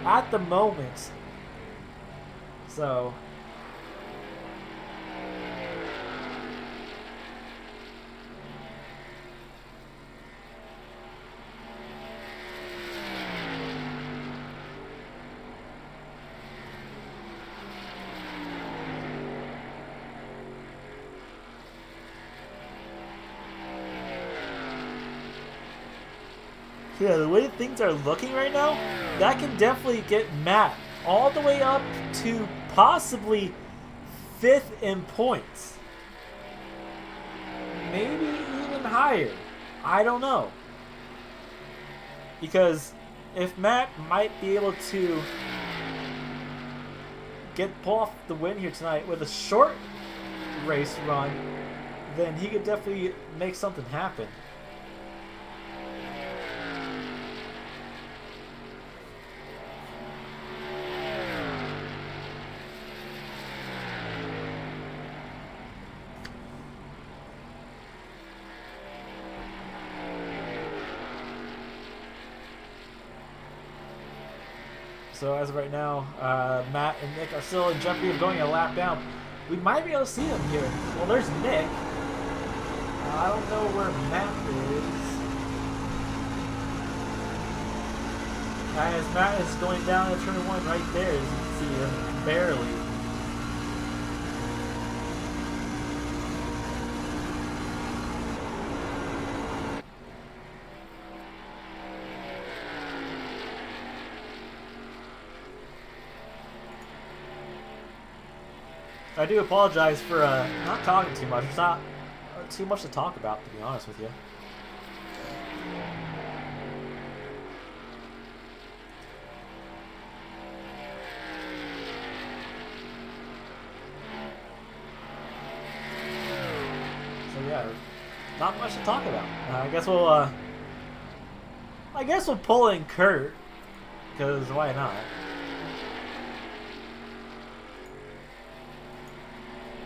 at the moment. So yeah, the way things are looking right now, that can definitely get Matt all the way up to possibly 5th in points. Maybe even higher. I don't know. Because if Matt might be able to pull off the win here tonight with a short race run, then he could definitely make something happen. So as of right now, Matt and Nick are still in jeopardy of going a lap down. We might be able to see them here. Well, there's Nick. I don't know where Matt is. As Matt is going down to turn 1 right there, as you can see him barely. I do apologize for not talking too much. It's not too much to talk about, to be honest with you. So yeah, not much to talk about. I guess we'll pull in Kurt, because why not?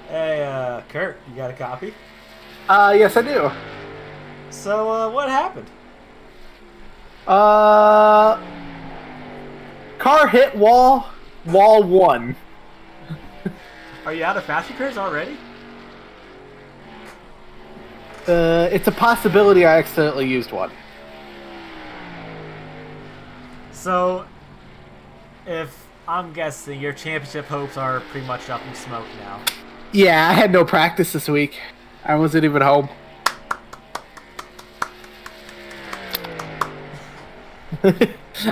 Hey, Kurt, you got a copy? Yes, I do. So, what happened? Car hit wall 1. Are you out of factory cars already? It's a possibility I accidentally used one. So, if I'm guessing, your championship hopes are pretty much up in smoke now. Yeah, I had no practice this week. I wasn't even home.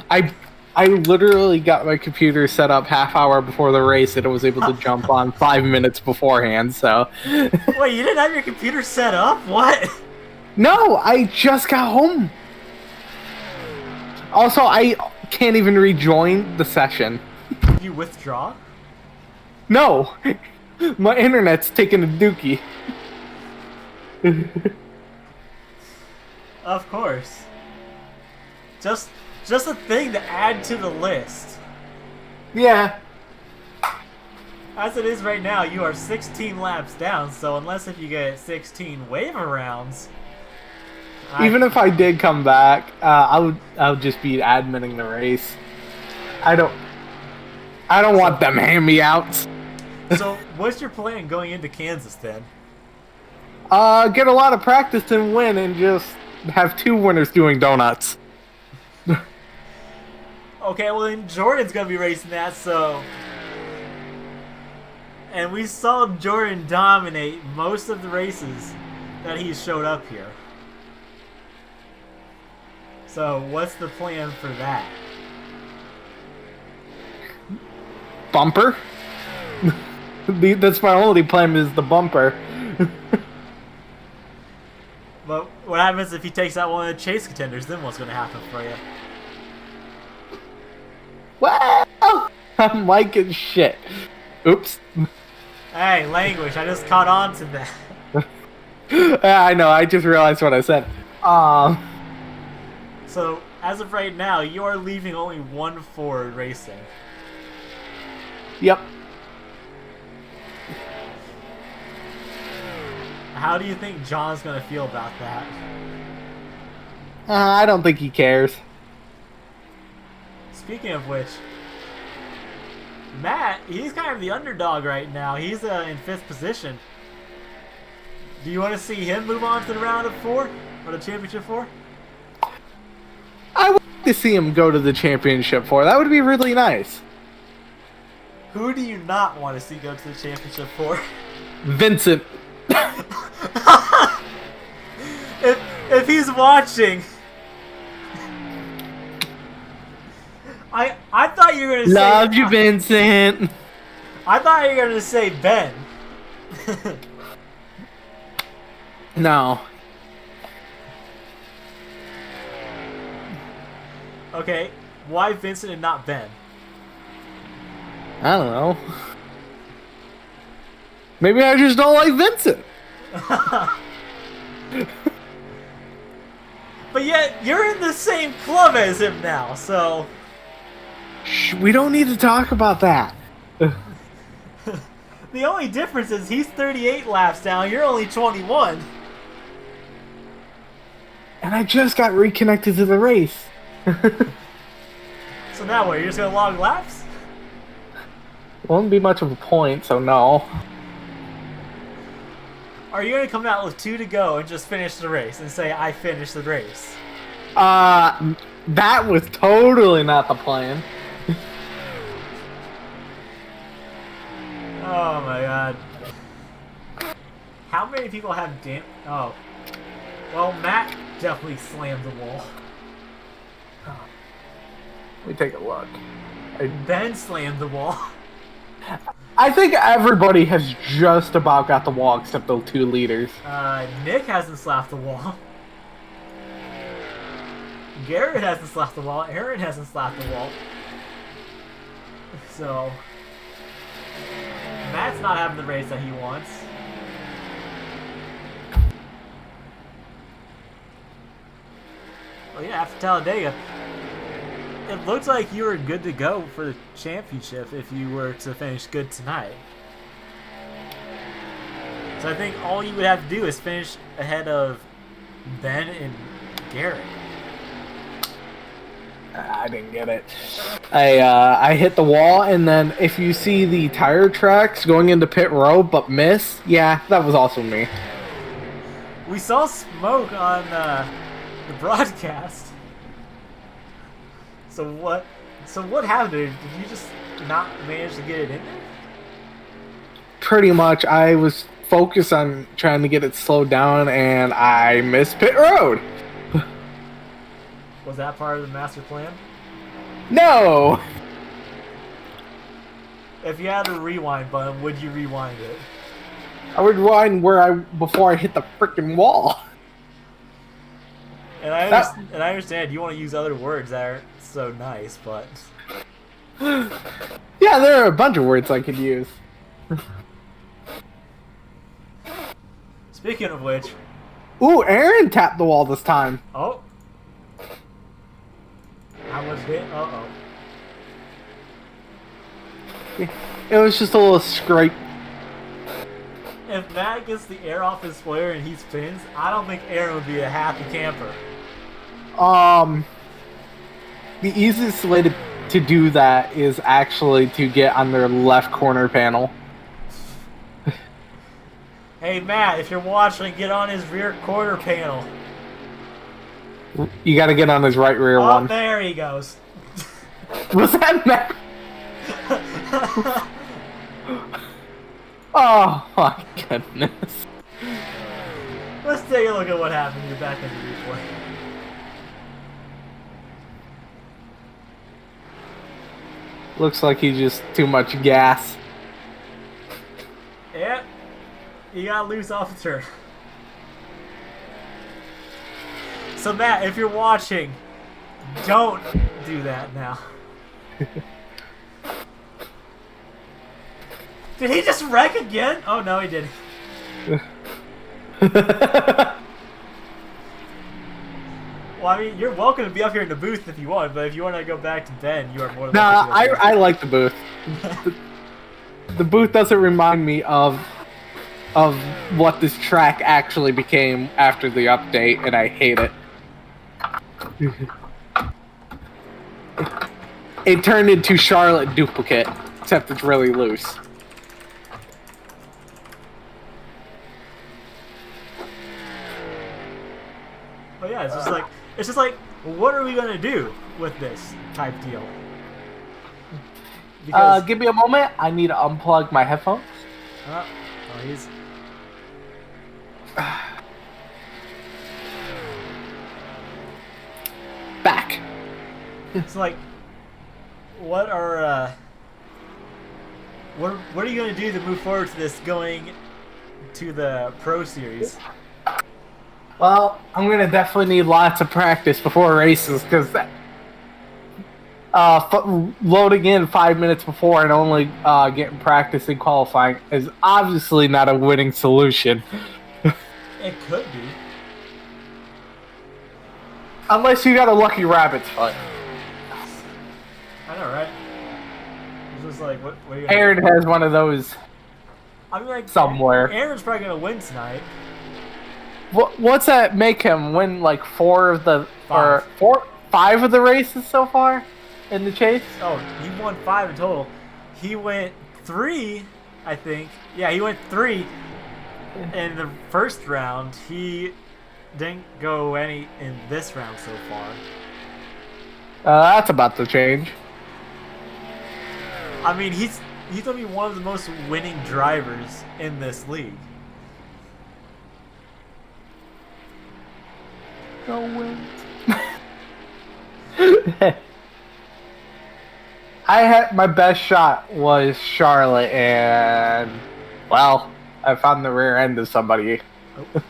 I literally got my computer set up half hour before the race and I was able to jump on 5 minutes beforehand, so... Wait, you didn't have your computer set up? What? No, I just got home. Also, I can't even rejoin the session. Did you withdraw? No! My internet's taking a dookie. Of course. Just a thing to add to the list. Yeah. As it is right now, you are 16 laps down, so unless if you get 16 waiver rounds... Even if I did come back, I would just be adminning the race. I don't want them hand-me-outs. So, what's your plan going into Kansas then? Get a lot of practice and win, and just have 2 winners doing donuts. Okay, well then Jordan's gonna be racing that, so... And we saw Jordan dominate most of the races that he showed up here. So, what's the plan for that? Bumper? That's my only plan, is the bumper. But what happens if he takes out one of the chase contenders? Then what's going to happen for you? Well, I'm liking shit. Oops. Hey, language. I just caught on to that. I know, I just realized what I said. So, as of right now, you are leaving only 1 Ford racing. Yep. How do you think John's going to feel about that? I don't think he cares. Speaking of which, Matt, he's kind of the underdog right now. He's in 5th position. Do you want to see him move on to the round of 4? Or the championship 4? I would like to see him go to the championship 4. That would be really nice. Who do you not want to see go to the championship 4? Vincent. if he's watching, I thought you were gonna say Love you, Vincent. I thought you were gonna say Ben. No. Okay, why Vincent and not Ben? I don't know. Maybe I just don't like Vincent. But yet, you're in the same club as him now, so... Shh, we don't need to talk about that. The only difference is he's 38 laps down, you're only 21. And I just got reconnected to the race. So now what, you're just gonna log laps? Won't be much of a point, so no. Are you gonna come out with 2 to go and just finish the race and say, I finished the race? That was totally not the plan. Oh my god. How many people have Oh. Well, Matt definitely slammed the wall. Let me take a look. Ben slammed the wall. I think everybody has just about got the wall except those 2 leaders. Nick hasn't slapped the wall. Garrett hasn't slapped the wall. Aaron hasn't slapped the wall. So... Matt's not having the race that he wants. Well, yeah, after Talladega, it looks like you were good to go for the championship if you were to finish good tonight. So I think all you would have to do is finish ahead of Ben and Garrett. I didn't get it. I hit the wall, and then if you see the tire tracks going into pit road but miss, yeah, that was also me. We saw smoke on the broadcast. So what happened? Did you just not manage to get it in there? Pretty much, I was focused on trying to get it slowed down, and I missed pit road. Was that part of the master plan? No! If you had a rewind button, would you rewind it? I would rewind before I hit the freaking wall. And I understand you want to use other words that are so nice, but... Yeah, there are a bunch of words I could use. Speaking of which... Ooh, Aaron tapped the wall this time. Oh. How much hit? Uh-oh. It was just a little scrape. If Matt gets the air off his spoiler and he spins, I don't think Aaron would be a happy camper. The easiest way to do that is actually to get on their left corner panel. Hey Matt, if you're watching, get on his rear quarter panel. You gotta get on his right rear Oh, one. there he goes. Was that Matt? Oh my goodness. Let's take a look at what happened in the back end of the replay. Looks like he's just too much gas. Yep. You got loose off the turn. So Matt, if you're watching, don't do that now. Did he just wreck again? Oh no, he didn't. Well, I mean, you're welcome to be up here in the booth if you want, but if you want to go back to Ben, you are more than welcome Nah, to. I like the booth. The booth doesn't remind me of what this track actually became after the update, and I hate it. It turned into Charlotte duplicate, except it's really loose. But yeah, it's just like, what are we gonna do with this type deal? Because Give me a moment. I need to unplug my headphones. oh, he's Back. it's like, what are you gonna do to move forward to this going to the Pro Series? Well, I'm gonna definitely need lots of practice before races, because loading in 5 minutes before and only getting practice in qualifying is obviously not a winning solution. It could be. Unless you got a lucky rabbit's foot. I know, right? It's just like, what are you Aaron has one of those I mean, like, somewhere. Aaron's probably going to win tonight. What's that make him win like 5 of the races so far in the chase? Oh, he won 5 in total. He went 3, I think. Yeah, he went 3 in the first round. He didn't go any in this round so far. That's about to change. I mean, he's gonna be one of the most winning drivers in this league. Go win. I had my best shot was Charlotte, and well, I found the rear end of somebody. Oh.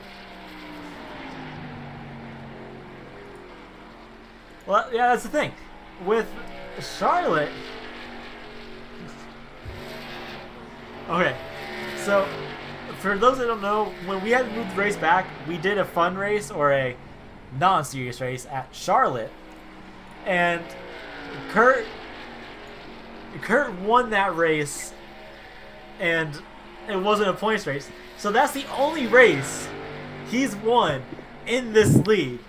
Well, yeah, that's the thing. With Charlotte... Okay, so for those that don't know, when we had to move the race back, we did a fun race or a non-serious race at Charlotte. And Kurt won that race, and it wasn't a points race. So that's the only race he's won in this league.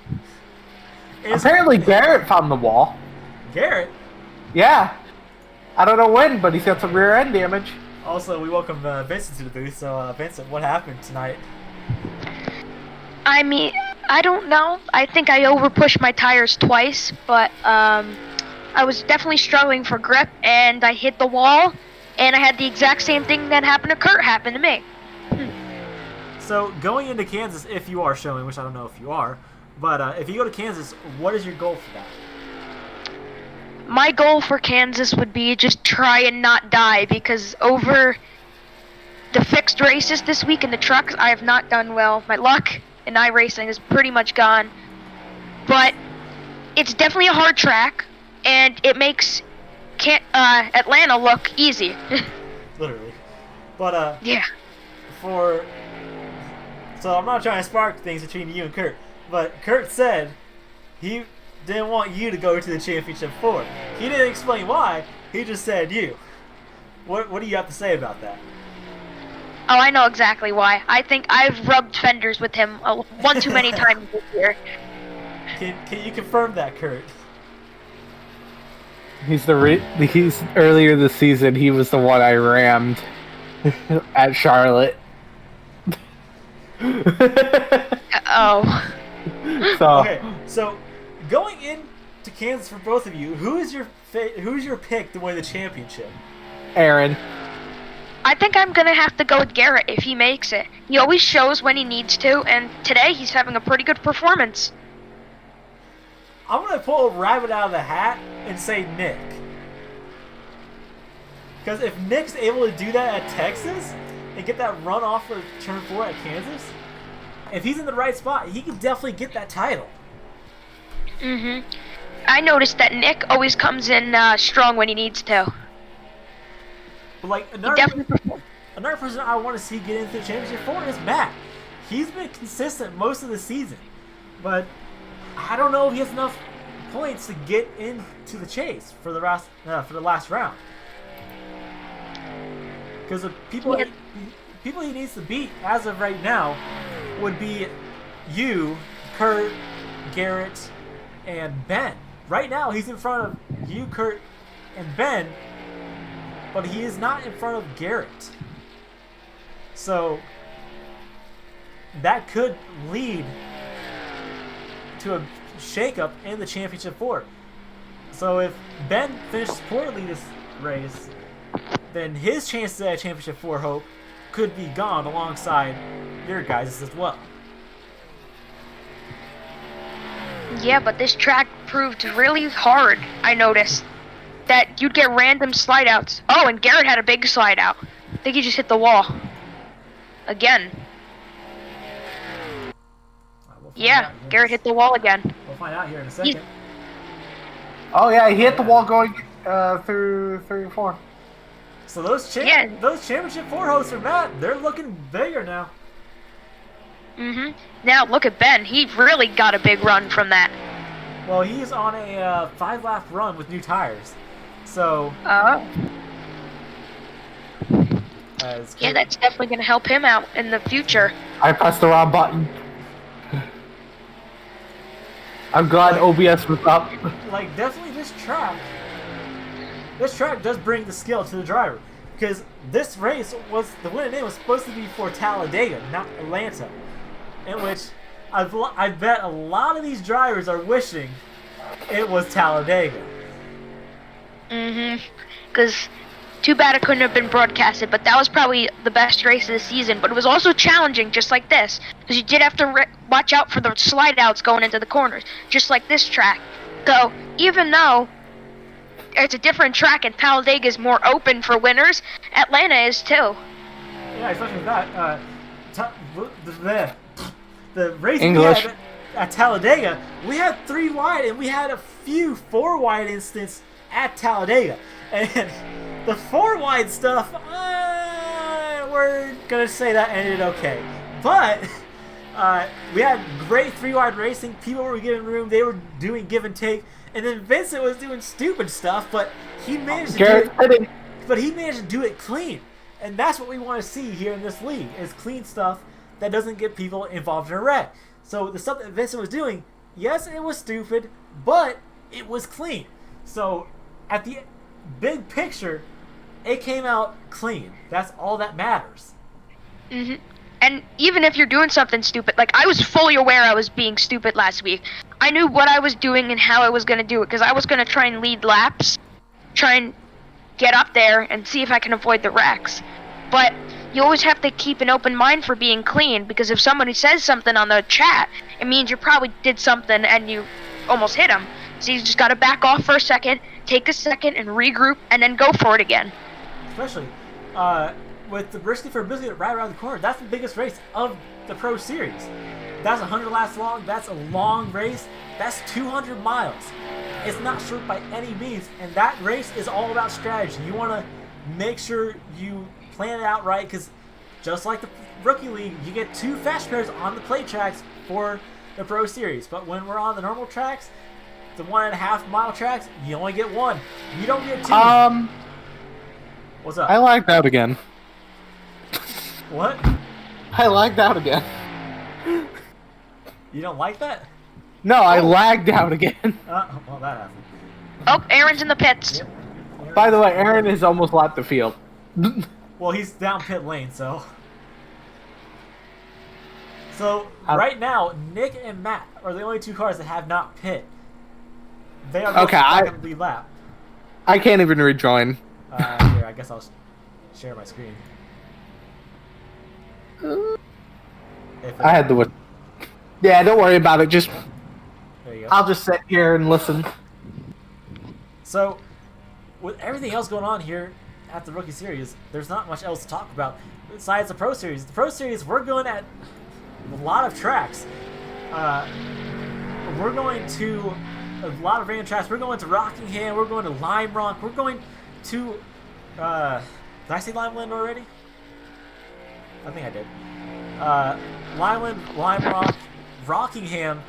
Apparently Garrett found the wall. Garrett? Yeah. I don't know when, but he's got some rear end damage. Also, we welcome Vincent to the booth. So, Vincent, what happened tonight? I mean, I don't know. I think I overpushed my tires twice, but I was definitely struggling for grip, and I hit the wall, and I had the exact same thing that happened to Kurt happen to me. So, going into Kansas, if you are showing, which I don't know if you are, but if you go to Kansas, what is your goal for that? My goal for Kansas would be just try and not die, because over the fixed races this week in the trucks, I have not done well. My luck in iRacing is pretty much gone. But it's definitely a hard track, and it makes Atlanta look easy. Literally. But, yeah. So I'm not trying to spark things between you and Kurt, but Kurt said he didn't want you to go to the championship 4. He didn't explain why. He just said you. What do you have to say about that? Oh, I know exactly why. I think I've rubbed fenders with him one too many times this year. Can you confirm that, Kurt? He's earlier this season. He was the one I rammed at Charlotte. Oh. Okay, so going into Kansas for both of you, who's your pick to win the championship? Aaron. I think I'm gonna have to go with Garrett if he makes it. He always shows when he needs to, and today he's having a pretty good performance. I'm gonna pull a rabbit out of the hat and say Nick. Because if Nick's able to do that at Texas and get that run off for turn 4 at Kansas, if he's in the right spot, he can definitely get that title. I noticed that Nick always comes in strong when he needs to. But like He definitely performs. another person I want to see get into the championship 4 is Matt. He's been consistent most of the season, but I don't know if he has enough points to get into the chase for the last round. Because the people he needs to beat as of right now would be you, Kurt, Garrett, and Ben. Right now he's in front of you, Kurt, and Ben, but he is not in front of Garrett. So that could lead to a shakeup in the championship 4. So if Ben finishes poorly this race, then his chances at championship 4 hope could be gone alongside your guys' as well. Yeah, but this track proved really hard, I noticed. That you'd get random slide outs. Oh, and Garrett had a big slide out. I think he just hit the wall. Again. We'll Yeah, Garrett hit the wall again. We'll find out here in a second. Oh yeah, he hit the wall going through 3 and 4. So those championship 4 hosts are Matt. They're looking bigger now. Now look at Ben. He really got a big run from that. Well, he's on a 5-lap run with new tires. So. Yeah, that's definitely going to help him out in the future. I pressed the wrong button. I'm glad OBS was up. Like, definitely this track does bring the skill to the driver. Because this race the winning name was supposed to be for Talladega, not Atlanta. In which I bet a lot of these drivers are wishing it was Talladega. Because too bad it couldn't have been broadcasted, but that was probably the best race of the season. But it was also challenging, just like this, because you did have to watch out for the slide outs going into the corners, just like this track. So even though it's a different track and Talladega is more open for winners, Atlanta is too. Yeah, especially that. The race English. we had at Talladega, we had 3 wide and we had a few 4 wide instances at Talladega. And the 4 wide stuff, we're gonna say that ended okay. But we had great 3 wide racing. People were giving room. They were doing give and take. And then Vincent was doing stupid stuff, but he managed to do it clean. And that's what we want to see here in this league, is clean stuff that doesn't get people involved in a wreck. So the stuff that Vincent was doing, yes, it was stupid, but it was clean. So at the big picture, it came out clean. That's all that matters. And even if you're doing something stupid, like I was fully aware I was being stupid last week. I knew what I was doing and how I was going to do it, because I was going to try and lead laps, try and get up there and see if I can avoid the wrecks. But you always have to keep an open mind for being clean, because if somebody says something on the chat, it means you probably did something and you almost hit them. So you just got to back off for a second, take a second and regroup, and then go for it again. Especially with the Brisket for Biscuit right around the corner. That's the biggest race of the Pro Series. That's 100 laps long. That's a long race. That's 200 miles. It's not short by any means, and that race is all about strategy. You want to make sure you plan it out right, because just like the Rookie League, you get 2 fast pairs on the plate tracks for the Pro Series. But when we're on the normal tracks, the 1.5 mile tracks, you only get 1. You don't get 2. What's up? I lagged out again. What? I lagged out again. You don't like that? No, I lagged out again. Well, that happened. Oh, Aaron's in the pits. Yep. By the way, Aaron is almost lapped the field. Well, he's down pit lane, so. So, right now, Nick and Matt are the only 2 cars that have not pit. They are both going to lead lap. I can't even rejoin. Here, I guess I'll share my screen. I had to. Yeah, don't worry about it. Just There you go. I'll just sit here and listen. So, with everything else going on here at the Rookie Series, there's not much else to talk about besides the Pro Series. The Pro Series, we're going at a lot of tracks. We're going to a lot of random tracks. We're going to Rockingham. We're going to Lime Rock. We're going to... did I say Limeland already? I think I did. Limeland, Lime Rock, Rockingham,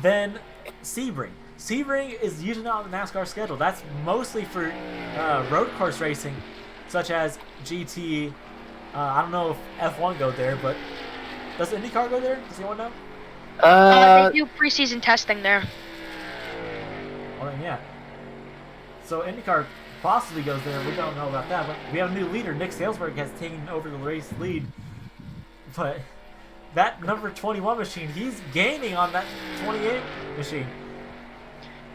then Sebring. Sebring is usually not on the NASCAR schedule. That's mostly for road course racing, such as GT. I don't know if F1 go there, but does IndyCar go there? Does anyone know? They do preseason testing there. Well, then, yeah. So IndyCar possibly goes there. We don't know about that, but we have a new leader. Nick Salesburg has taken over the race lead. But that number 21 machine, he's gaining on that 28 machine.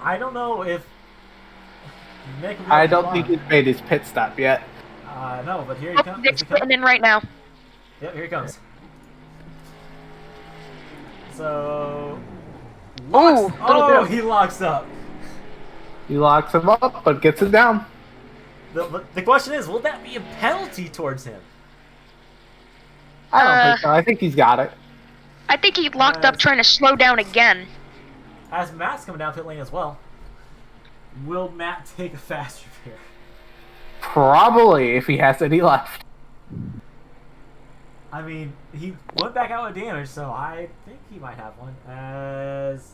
I don't know if Nick... I don't think he's made his pit stop yet. No, but here he comes. Nick's putting in right now. Yep, here he comes. So... he locks up. He locks him up, but gets it down. The question is, will that be a penalty towards him? I don't think so. I think he's got it. I think he locked up trying to slow down again. As Matt's coming down pit lane as well. will Matt take a fast repair? Probably, if he has any left. I mean, he went back out with damage, so I think he might have one. As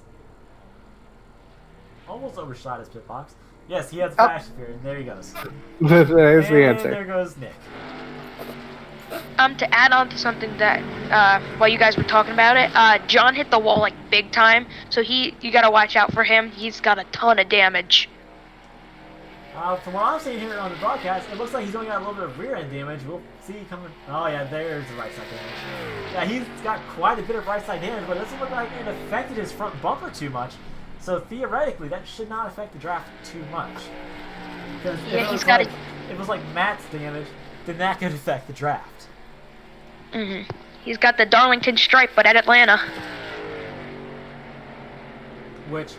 almost overshot his pit box. Yes, he has a fast repair, and there he goes. There's the And answer. there goes Nick. To add on to something that, while you guys were talking about it, John hit the wall like big time, so you gotta watch out for him. He's got a ton of damage. From what I'm seeing here on the broadcast, it looks like he's only got a little bit of rear end damage. We'll see coming. Oh yeah, there's the right side damage. Yeah, he's got quite a bit of right side damage, but it doesn't look like it affected his front bumper too much. So theoretically, that should not affect the draft too much. Because Yeah, he's got if it was like Matt's damage, then that could affect the draft. He's got the Darlington stripe, but at Atlanta. Which,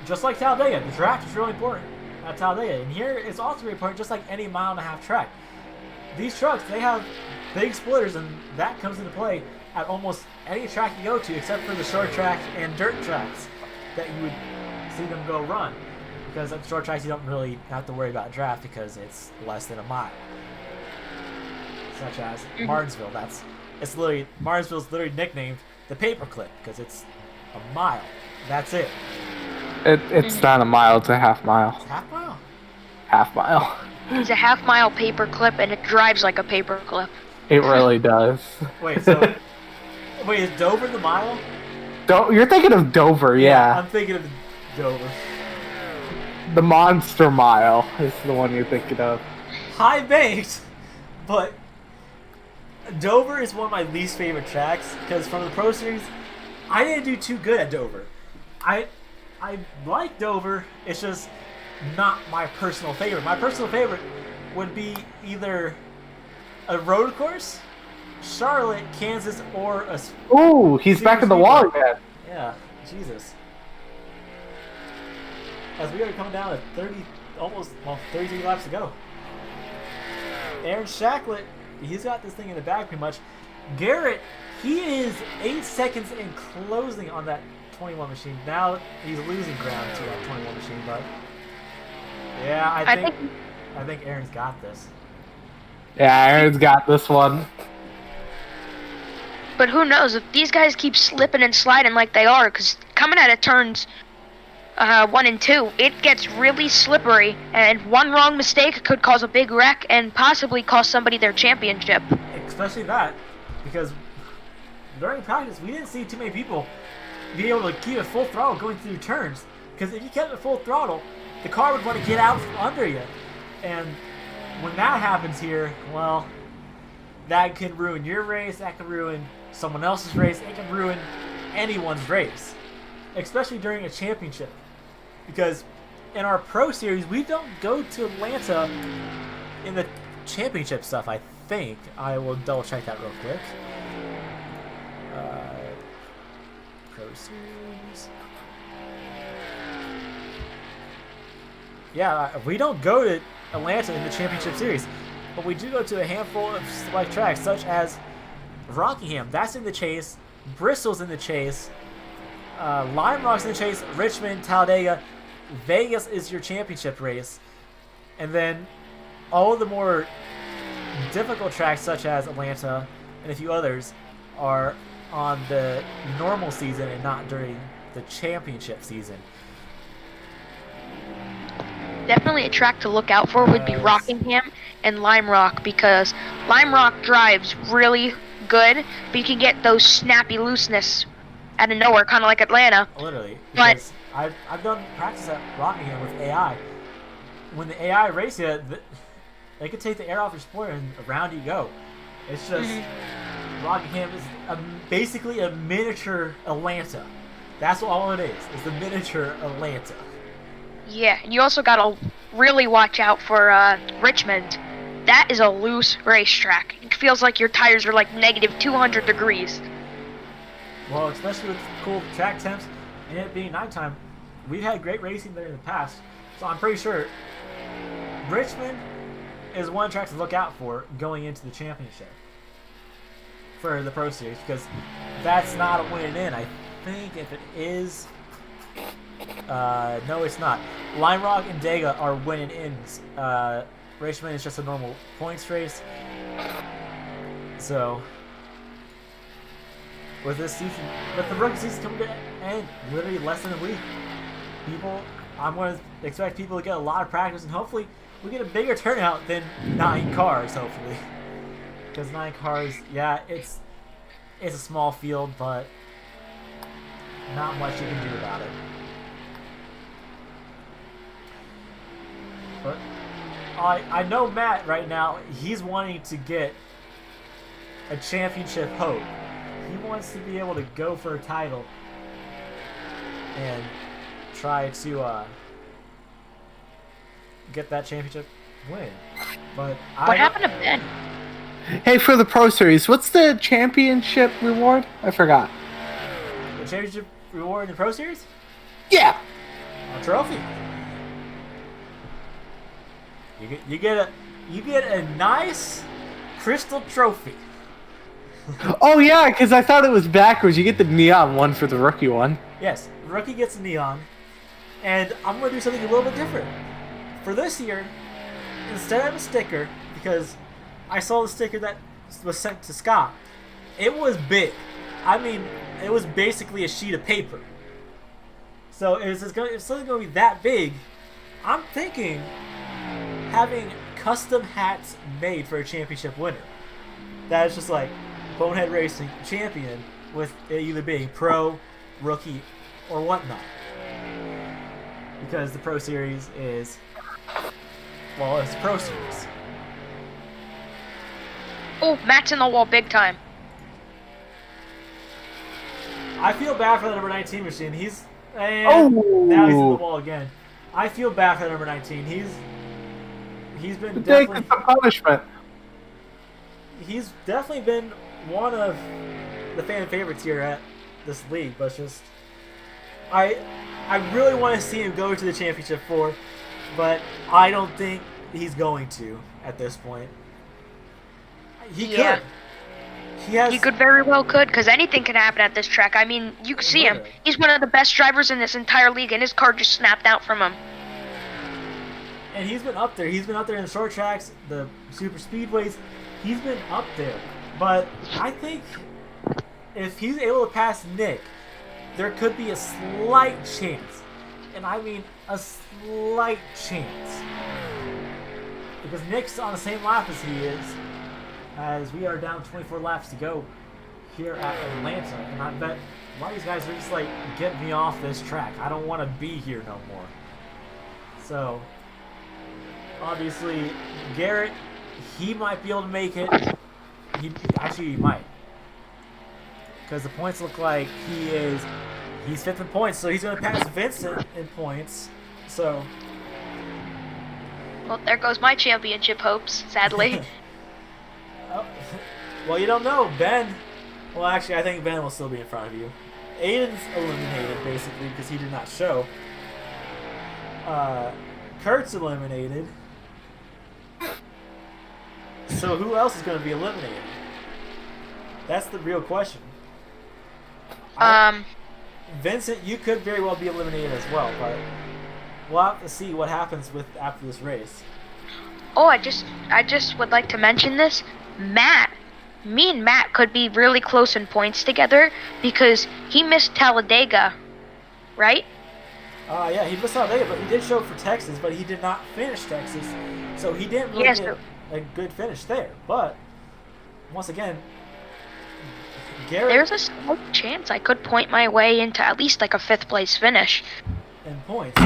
just like Talladega, the draft is really important at Talladega. And here it's also really important, just like any mile-and-a-half track. These trucks, they have big splitters, and that comes into play at almost any track you go to, except for the short tracks and dirt tracks that you would see them go run. Because at short tracks, you don't really have to worry about draft because it's less than a mile. Such as Martinsville. Martinsville's literally nicknamed the paperclip because it's a mile. That's it. It's not a mile, it's a half mile. Half mile? Half mile. He's a half-mile paperclip, and it drives like a paperclip. It really does. Wait, so wait, is Dover the mile? You're thinking of Dover, yeah. I'm thinking of Dover. The Monster Mile is the one you're thinking of. High baked, but Dover is one of my least favorite tracks because from the Pro Series, I didn't do too good at Dover. I like Dover. It's just not my personal favorite. My personal favorite would be either a road course, Charlotte, Kansas, or a. Ooh, he's back in the wall again. Yeah, Jesus. As we are coming down to 33 laps to go. Aaron Shacklet, he's got this thing in the bag pretty much. Garrett, he is 8 seconds in closing on that 21 machine. Now he's losing ground to that 21 machine, but yeah, I think Aaron's got this. Yeah, Aaron's got this one. But who knows, if these guys keep slipping and sliding like they are, because coming out of turns 1 and 2, it gets really slippery, and one wrong mistake could cause a big wreck and possibly cost somebody their championship. Especially that, because during practice, we didn't see too many people be able to keep it full throttle going through turns. Because if you kept it full throttle, the car would want to get out from under you. And when that happens here, well, that can ruin your race, that can ruin someone else's race, it can ruin anyone's race. Especially during a championship. Because in our Pro Series, we don't go to Atlanta in the championship stuff, I think. I will double check that real quick. Pro Series. Yeah, we don't go to Atlanta in the championship series, but we do go to a handful of select tracks, such as Rockingham. That's in the chase. Bristol's in the chase. Lime Rock's in the chase. Richmond, Talladega. Vegas is your championship race. And then all of the more difficult tracks, such as Atlanta and a few others, are on the normal season and not during the championship season. Definitely a track to look out for would be Rockingham and Lime Rock, because Lime Rock drives really good, but you can get those snappy looseness out of nowhere, kind of like Atlanta. Literally. But Because I've done practice at Rockingham with AI. When the AI race you, they could take the air off your spoiler and around you go. It's just Rockingham is basically a miniature Atlanta. That's all it is. It's the miniature Atlanta. yeah, and you also gotta really watch out for Richmond. That is a loose racetrack. It feels like your tires are like negative 200 degrees. Well, especially with cool track temps and it being nighttime, we've had great racing there in the past. So I'm pretty sure Richmond is one track to look out for going into the championship for the Pro Series, because that's not a win in. I think if it is, No, it's not. Lime Rock and Dega are winning ins. Raceway is just a normal points race. So, with this season, with the rookie season coming to end, literally less than a week, I'm going to expect people to get a lot of practice, and hopefully we get a bigger turnout than 9 cars, hopefully. Because 9 cars, yeah, it's a small field, but not much you can do about it. But I know Matt right now, he's wanting to get a championship hope. He wants to be able to go for a title and try to get that championship win. But What happened to Ben? Hey, for the Pro Series, what's the championship reward? I forgot. The championship reward in the Pro Series? Yeah. A trophy. You get a nice crystal trophy. Oh yeah, because I thought it was backwards. You get the neon one for the rookie one. Yes, the rookie gets a neon, and I'm gonna do something a little bit different for this year. Instead of a sticker, because I saw the sticker that was sent to Scott, it was big. I mean, it was basically a sheet of paper. So if something gonna be that big, I'm thinking having custom hats made for a championship winner. That is just like Bonehead Racing champion, with it either being pro, rookie, or whatnot. Because the Pro Series is, well, it's Pro Series. Oh, Matt's in the wall big time. I feel bad for the number 19 machine. Now he's in the wall again. I feel bad for the number 19. He's been Take definitely some punishment. He's definitely been one of the fan favorites here at this league, but it's just I really want to see him go to the championship 4, but I don't think he's going to at this point. He could. He could very well because anything can happen at this track. I mean, you can see him. He's one of the best drivers in this entire league, and his car just snapped out from him. And he's been up there. He's been up there in the short tracks, the super speedways. He's been up there. But I think if he's able to pass Nick, there could be a slight chance. And I mean a slight chance. Because Nick's on the same lap as he is, as we are down 24 laps to go here at Atlanta. And I bet a lot of these guys are just like, get me off this track. I don't want to be here no more. So, obviously, Garrett, he might be able to make it. He might. Because the points look like he's 5th in points, so he's going to pass Vincent in points. So, well, there goes my championship hopes, sadly. Well, you don't know. Ben, well, actually, I think Ben will still be in front of you. Aiden's eliminated, basically, because he did not show. Kurt's eliminated. So who else is going to be eliminated? That's the real question. Vincent, you could very well be eliminated as well, but we'll have to see what happens after this race. Oh, I just would like to mention this. Me and Matt could be really close in points together because he missed Talladega, right? Yeah, he missed Talladega, but he did show up for Texas, but he did not finish Texas, so he didn't really get a good finish there. But once again, Garrett, there's a slight chance I could point my way into at least like a 5th place finish. In points,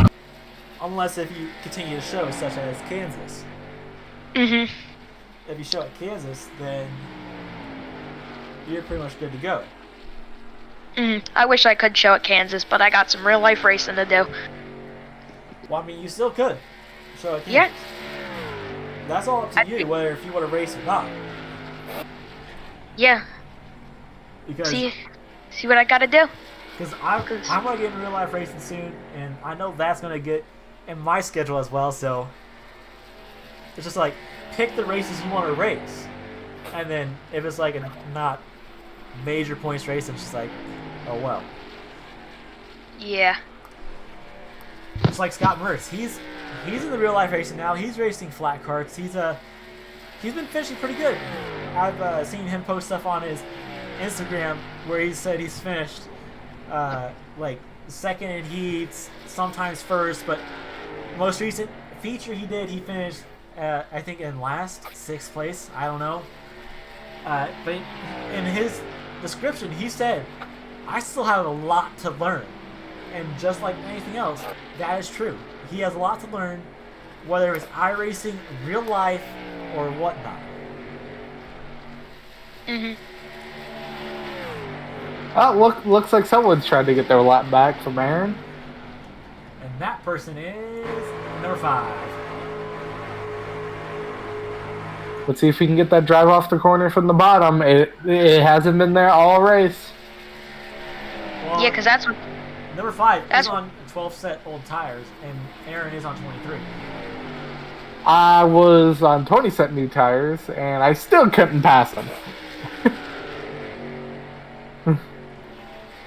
unless if you continue to show, such as Kansas. Mhm. If you show at Kansas, then you're pretty much good to go. I wish I could show at Kansas, but I got some real life racing to do. Well, I mean, you still could show at Kansas. Yeah. That's all up to you, whether if you want to race or not. Yeah. Because See what I gotta do? Because I'm going to get in real life racing soon, and I know that's going to get in my schedule as well, so it's just like, pick the races you want to race. And then if it's like a not major points race, it's just like, oh well. Yeah. Just like Scott Mertz, he's in the real life racing now. He's racing flat karts. He's been finishing pretty good. I've seen him post stuff on his Instagram where he said he's finished like second in heats, sometimes first, but most recent feature he did, he finished I think in last, 6th place. I don't know. But in his description, he said, "I still have a lot to learn," and just like anything else, that is true. He has a lot to learn, whether it's iRacing, real life, or whatnot. Looks like someone's trying to get their lap back from Aaron. And that person is number 5. Let's see if we can get that drive off the corner from the bottom. It hasn't been there all race. Well, Yeah, because that's what. number 5 That's- is on 12 set old tires, and Aaron is on 23. I was on 20 set new tires, and I still couldn't pass him.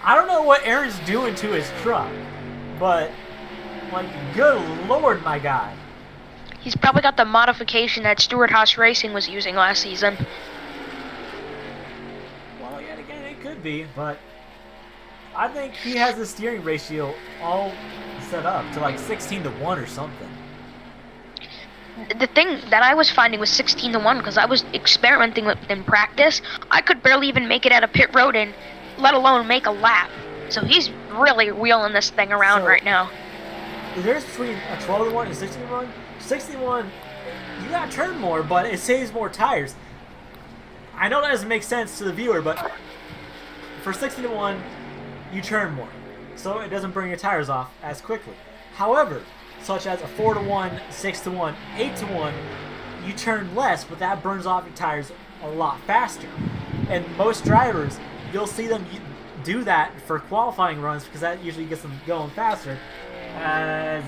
I don't know what Aaron's doing to his truck, but, like, good lord, my guy. He's probably got the modification that Stewart Haas Racing was using last season. Well, yet again, it could be, but I think he has the steering ratio all set up to like 16-1 or something. The thing that I was finding was 16-1 because I was experimenting with it in practice. I could barely even make it out of pit road, and let alone make a lap. So he's really wheeling this thing around So- right now. There's between a 12-1 and 16-1. 16-1, you gotta turn more, but it saves more tires. I know that doesn't make sense to the viewer, but for 16-1, you turn more, so it doesn't burn your tires off as quickly. However, such as a 4-1, 6-1, 8-1, you turn less, but that burns off your tires a lot faster. And most drivers, you'll see them do that for qualifying runs because that usually gets them going faster. As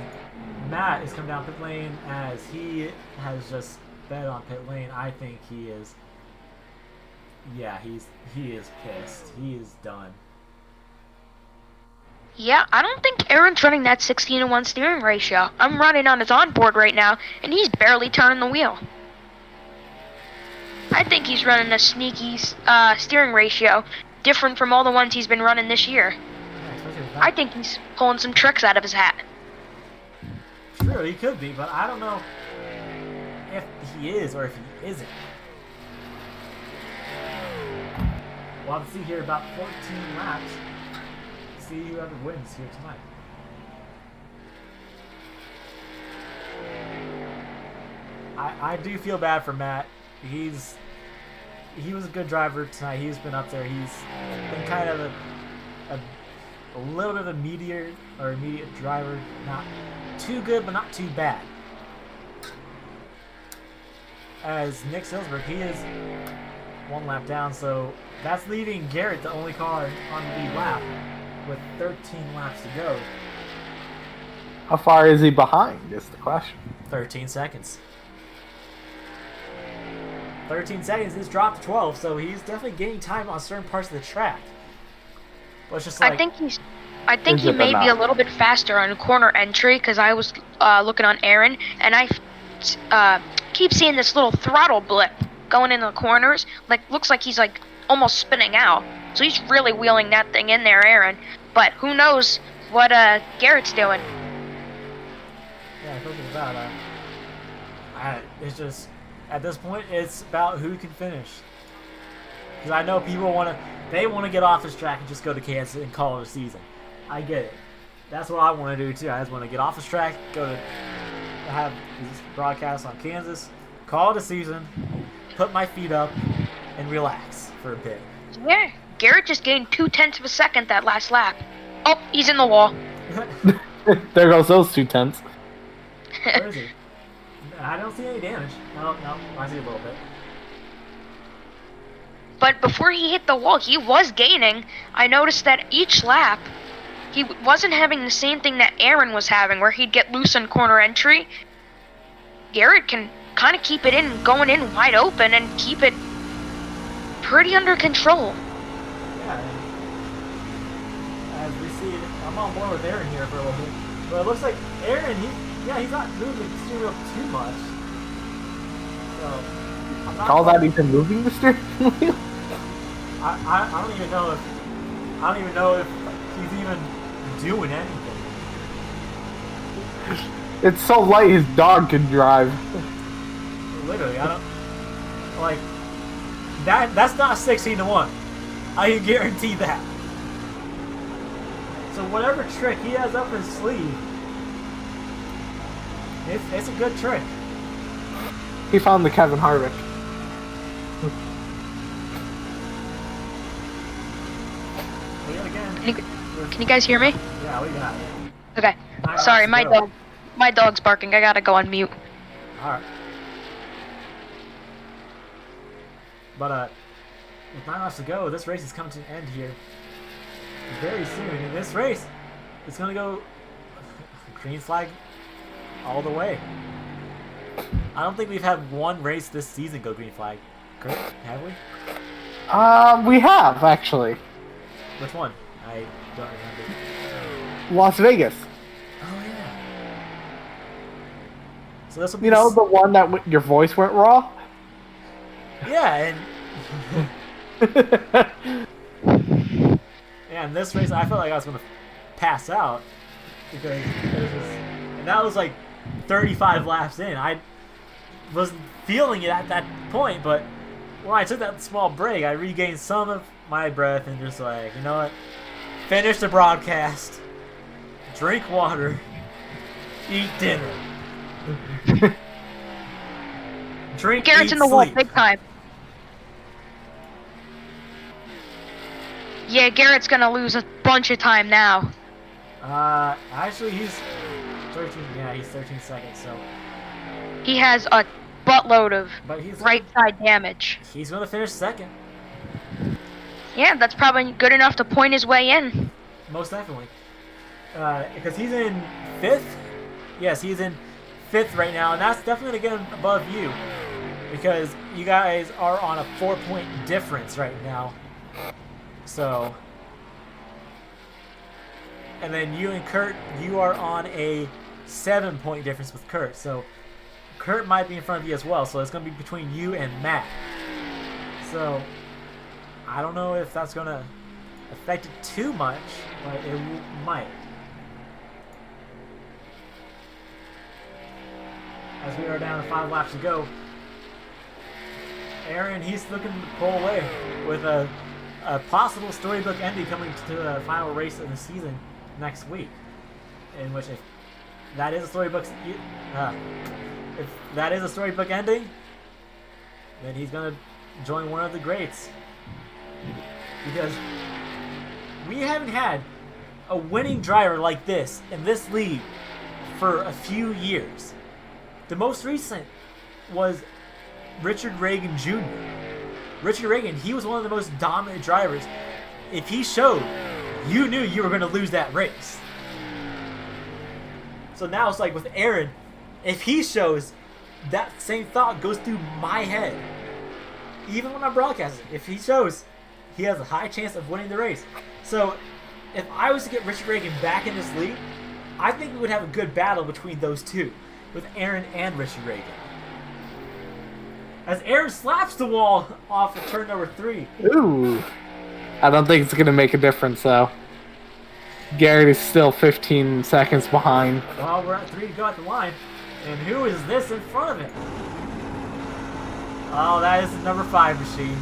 Matt is coming down pit lane, as he has just bet on pit lane, I think he is. Yeah, he is pissed. He is done. Yeah, I don't think Aaron's running that 16-1 steering ratio. I'm running on his onboard right now, and he's barely turning the wheel. I think he's running a sneaky steering ratio, different from all the ones he's been running this year. Yeah, especially with that. I think he's pulling some tricks out of his hat. True, he could be, but I don't know if he is or if he isn't. We'll have to see here about 14 laps. See whoever wins here tonight. I do feel bad for Matt. He was a good driver tonight. He's been up there. He's been kind of a little bit of a immediate driver. Not too good, but not too bad. As Nick Silsberg, he is 1 lap down, so that's leaving Garrett the only car on the lead lap with 13 laps to go. How far is he behind is the question. 13 seconds. 13 seconds is dropped to 12, so he's definitely gaining time on certain parts of the track. But it's just like, I think Is he it may be a enough? little bit faster on corner entry because I was looking on Aaron, and I keep seeing this little throttle blip going in the corners. Like, looks like he's like almost spinning out. So he's really wheeling that thing in there, Aaron. But who knows what Garrett's doing? yeah, talking about it's just at this point it's about who can finish. Because I know people want to get off this track and just go to Kansas and call it a season. I get it. That's what I want to do too. I just want to get off this track, go to have these broadcasts on Kansas, call it a season, put my feet up, and relax for a bit. Yeah, Garrett just gained 0.2 of a second that last lap. Oh, he's in the wall. There goes those 2/10. Where is he? I don't see any damage. No, I see a little bit. But before he hit the wall, he was gaining. I noticed that each lap, he wasn't having the same thing that Aaron was having, where he'd get loose on corner entry. Garrett can kind of keep it in, going in wide open, and keep it pretty under control. Yeah, and as we see it, I'm on board with Aaron here for a little bit. But it looks like Aaron, he's not moving the steering wheel too much. So, I'm not Call that even moving the steering wheel? I don't even know if he's even doing anything. It's so light his dog can drive. Literally, I don't like that. That's not 16-1. I can guarantee that. So whatever trick he has up his sleeve, it's a good trick. He found the Kevin Harvick. Yet again, Can you guys hear me? yeah, we got it. Okay. Nine Sorry, laps to go. my dog's barking. I gotta go on mute. All right. But with 9 laps to go, this race is coming to an end here very soon. And this race is gonna go green flag all the way. I don't think we've had one race this season go green flag. Kurt, have we? We have, actually. Which one? I don't remember. Las Vegas. Oh yeah. So this will be You know, the one that your voice went raw? yeah, and this race I felt like I was gonna pass out because it was just, and that was like 35 laps in. I wasn't feeling it at that point, but when I took that small break, I regained some of my breath and just like, you know what? Finish the broadcast, drink water, eat dinner, drink, Garrett's eat, in the wall, sleep. big time. Yeah, Garrett's gonna lose a bunch of time now. Actually, he's 13. Yeah, he's 13 seconds. So, He has a buttload of but he's right side damage. He's gonna finish second, Yeah, that's probably good enough to point his way in. most definitely. Because he's in fifth. Yes, he's in fifth right now, and that's definitely gonna get him above you, because you guys are on a 4-point difference right now. So, and then you and Kurt, you are on a 7-point difference with Kurt. So, Kurt might be in front of you as well. So it's gonna be between you and Matt. So, I don't know if that's gonna affect it too much, but it might. As we are down to 5 laps to go, Aaron, he's looking to pull away with a possible storybook ending coming to the final race of the season next week. In which, if that is a storybook ending, then he's gonna join one of the greats. Because we haven't had a winning driver like this in this league for a few years. The most recent was Richard Reagan Jr. Richard Reagan, he was one of the most dominant drivers. If he showed, you knew you were going to lose that race. So now it's like with Aaron, if he shows, that same thought goes through my head. Even when I'm broadcasting, if he shows, he has a high chance of winning the race. So if I was to get Richard Reagan back in this league, I think we would have a good battle between those two, with Aaron and Richard Reagan. As Aaron slaps the wall off of turn number 3. Ooh. I don't think it's going to make a difference, though. Garrett is still 15 seconds behind. Well, we're at 3 to go at the line. And who is this in front of him? Oh, that is the number 5 machine.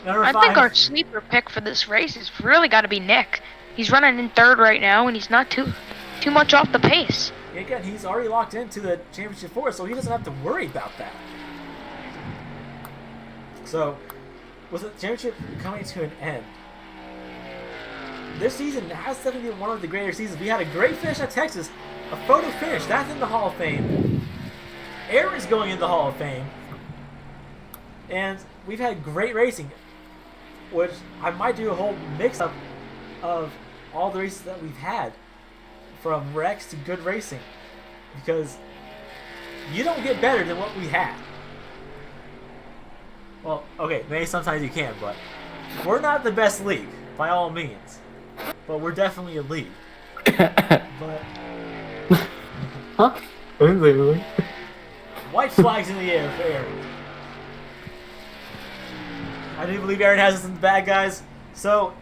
Number I 5. think our sleeper pick for this race has really got to be Nick. He's running in third right now, and he's not too much off the pace. Again, he's already locked into the championship 4, so he doesn't have to worry about that. So, with the championship coming to an end, this season has definitely been one of the greater seasons. We had a great finish at Texas, a photo finish, that's in the Hall of Fame. Aaron's going in the Hall of Fame. And we've had great racing, which I might do a whole mix-up of all the races that we've had, from wrecks to good racing, because you don't get better than what we had. Well, okay, maybe sometimes you can, but we're not the best league, by all means. but we're definitely elite. But Huh? I didn't say anything. white flags in the air for Aaron. I do believe Aaron has us in the bad guys. So,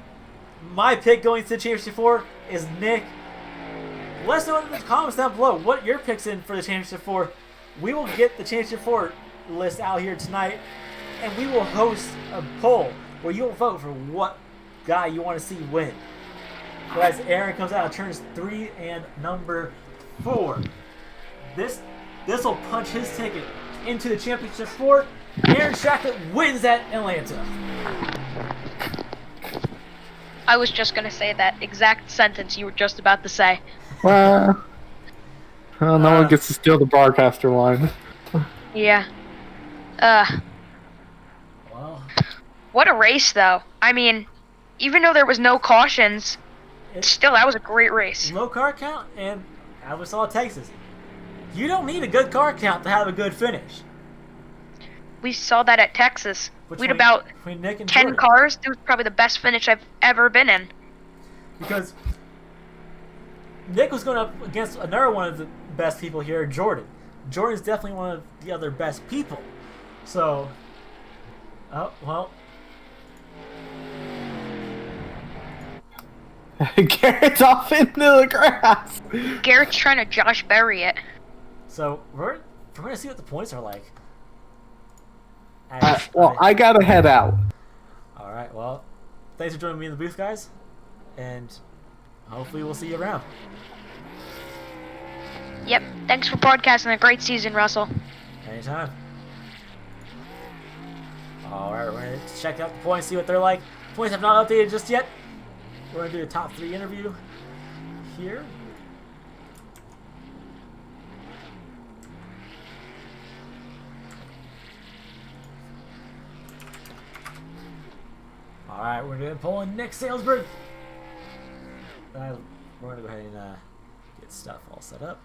my pick going to the Championship 4 is Nick. Let us know in the comments down below what your pick's in for the Championship 4. We will get the Championship 4 list out here tonight, and we will host a poll where you'll vote for what guy you want to see win. So as Aaron comes out of turns 3 and number 4, this will punch his ticket into the Championship 4. Aaron Shacklet wins at Atlanta. I was just gonna say that exact sentence you were just about to say. Well, no one gets to steal the broadcaster line. Yeah. Well, What a race, though. I mean, even though there was no cautions, still, that was a great race. low car count, and as we saw at Texas, you don't need a good car count to have a good finish. We saw that at Texas. We had Between- about between Nick and 10 Jordan. cars. It was probably the best finish I've ever been in. Because Nick was going up against another one of the best people here, Jordan. Jordan's definitely one of the other best people. So, oh, well, Garrett's off into the grass. Garrett's trying to Josh Berry it. so we're going to see what the points are like. Well, I gotta head out. All right, well, thanks for joining me in the booth, guys. And hopefully we'll see you around. Yep, thanks for broadcasting a great season, Russell. Anytime. Alright, we're going to check out the points, see what they're like. Points have not updated just yet. We're going to do a top 3 interview here. Alright, we're going to pull in Nick Salesburg. We're going to go ahead and get stuff all set up.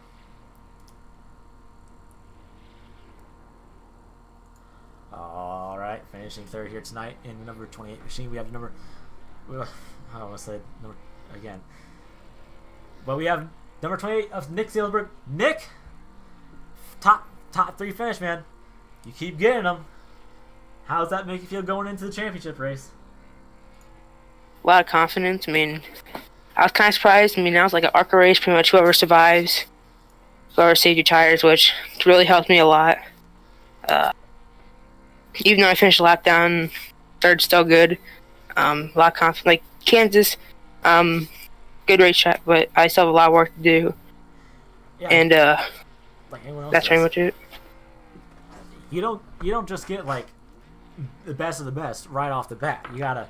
Alright, finishing third here tonight in the number 28 machine. We have the number. I almost said number again. But we have number 28 of Nick Salesburg. Nick! Top 3 finish, man. You keep getting them. How does that make you feel going into the championship race? A lot of confidence. I mean, I was kind of surprised. I mean, that was like an ARCA race. Pretty much whoever survives, whoever saved your tires, which really helped me a lot. Even though I finished a lap down, third still good. A lot of confidence. Like Kansas, good racetrack, but I still have a lot of work to do. Yeah, And like anyone else that's pretty does. much it. You don't just get like the best of the best right off the bat. You gotta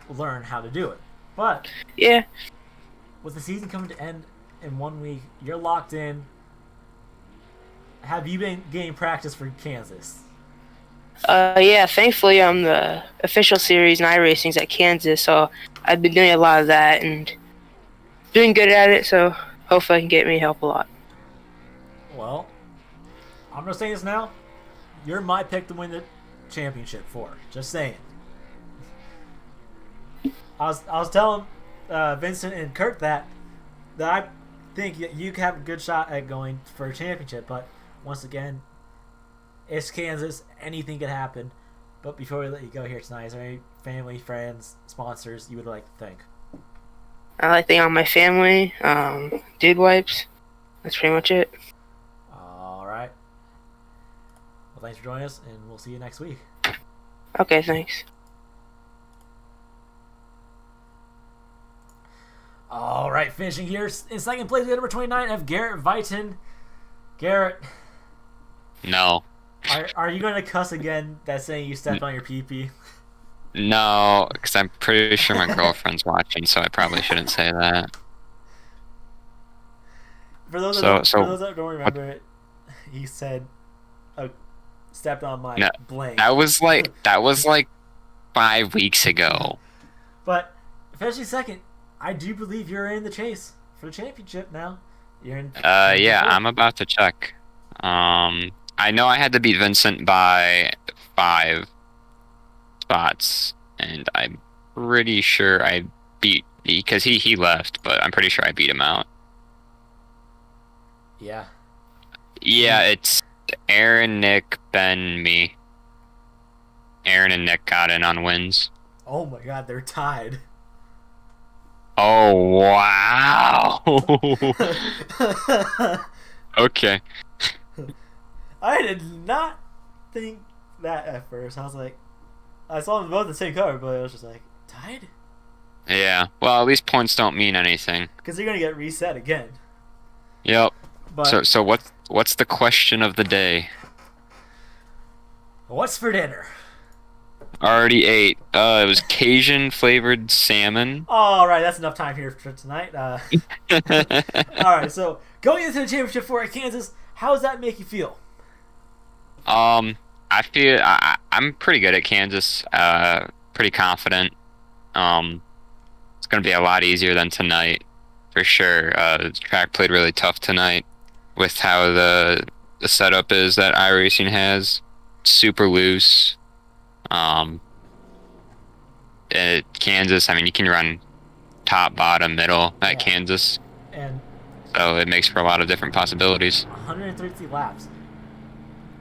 learn how to do it. But Yeah. with the season coming to end in 1 week, you're locked in. Have you been getting practice for Kansas? Yeah, thankfully I'm the official series in iRacing's at Kansas, so I've been doing a lot of that and doing good at it, so hopefully I can get me help a lot. Well, I'm gonna say this now. You're my pick to win the championship for. Just saying. I was telling Vincent and Kurt that I think you have a good shot at going for a championship, but once again, it's Kansas. Anything could happen. But before we let you go here tonight, is there any family, friends, sponsors you would like to thank? I like to thank all my family, Dude Wipes. That's pretty much it. All right. Well, thanks for joining us, and we'll see you next week. Okay, thanks. All right, finishing here in second place, we have number 29 of Garrett Viton. Garrett, No. are you going to cuss again that's saying you stepped on your pee-pee? No, because I'm pretty sure my girlfriend's watching, so I probably shouldn't say that. For those, So- for those that don't remember it, he said, stepped on my No, blank. That was like 5 weeks ago. But finishing second, I do believe you're in the chase for the championship now. You're in. Yeah, I'm about to check. I know I had to beat Vincent by 5 spots, and I'm pretty sure I beat because he left, but I'm pretty sure I beat him out. Yeah. Yeah, it's Aaron, Nick, Ben, me. Aaron and Nick got in on wins. Oh my God, they're tied. Oh wow. Okay. I did not think that at first. I was like, I saw them both the same color, but I was just like, tied? Yeah. Well, at least points don't mean anything. Because they're gonna get reset again. Yep. But So what's the question of the day? what's for dinner? Already ate. It was Cajun flavored salmon. All right, that's enough time here for tonight. All right, so going into the championship four at Kansas, how does that make you feel? I feel I'm pretty good at Kansas. Pretty confident. It's gonna be a lot easier than tonight, for sure. The track played really tough tonight, with how the setup is that iRacing has. Super loose. At Kansas, I mean, you can run top, bottom, middle at Kansas, And so it makes for a lot of different possibilities. 133 laps.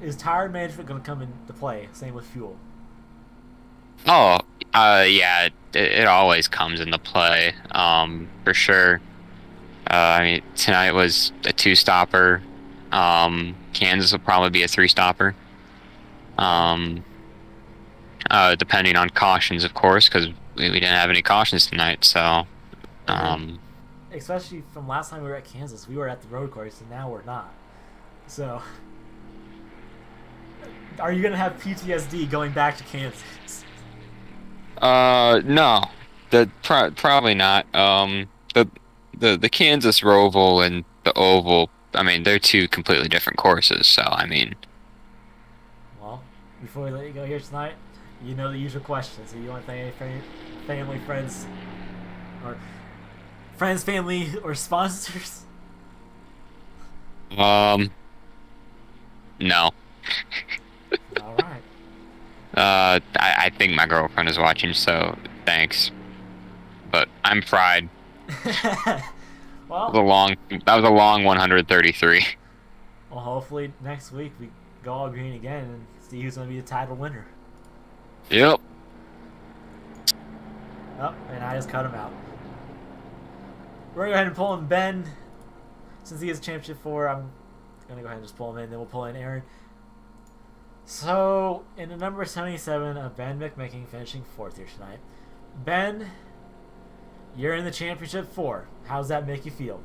Is tire management going to come into play? Same with fuel. Oh, yeah, it always comes into play, for sure. I mean, tonight was a 2-stopper. Kansas will probably be a 3-stopper. Depending on cautions, of course, because we didn't have any cautions tonight, so... Especially from last time we were at Kansas, we were at the road course, and now we're not. So... Are you going to have PTSD going back to Kansas? No. Probably not. The Kansas Roval and the Oval, I mean, they're two completely different courses, so, I mean... Well, before we let you go here tonight, you know the usual questions. So you want to thank any family, friends, or friends, family, or sponsors? No. All right. I think my girlfriend is watching, so thanks. But I'm fried. Well, That was a long 133. well, hopefully next week we go all green again and see who's going to be the title winner. Yep. Oh, and I just cut him out. We're going to go ahead and pull in Ben. Since he has championship 4, I'm going to go ahead and just pull him in. Then we'll pull in Aaron. So, in the number 77 of Ben McMicking finishing 4th here tonight. Ben, you're in the championship 4. How's that make you feel?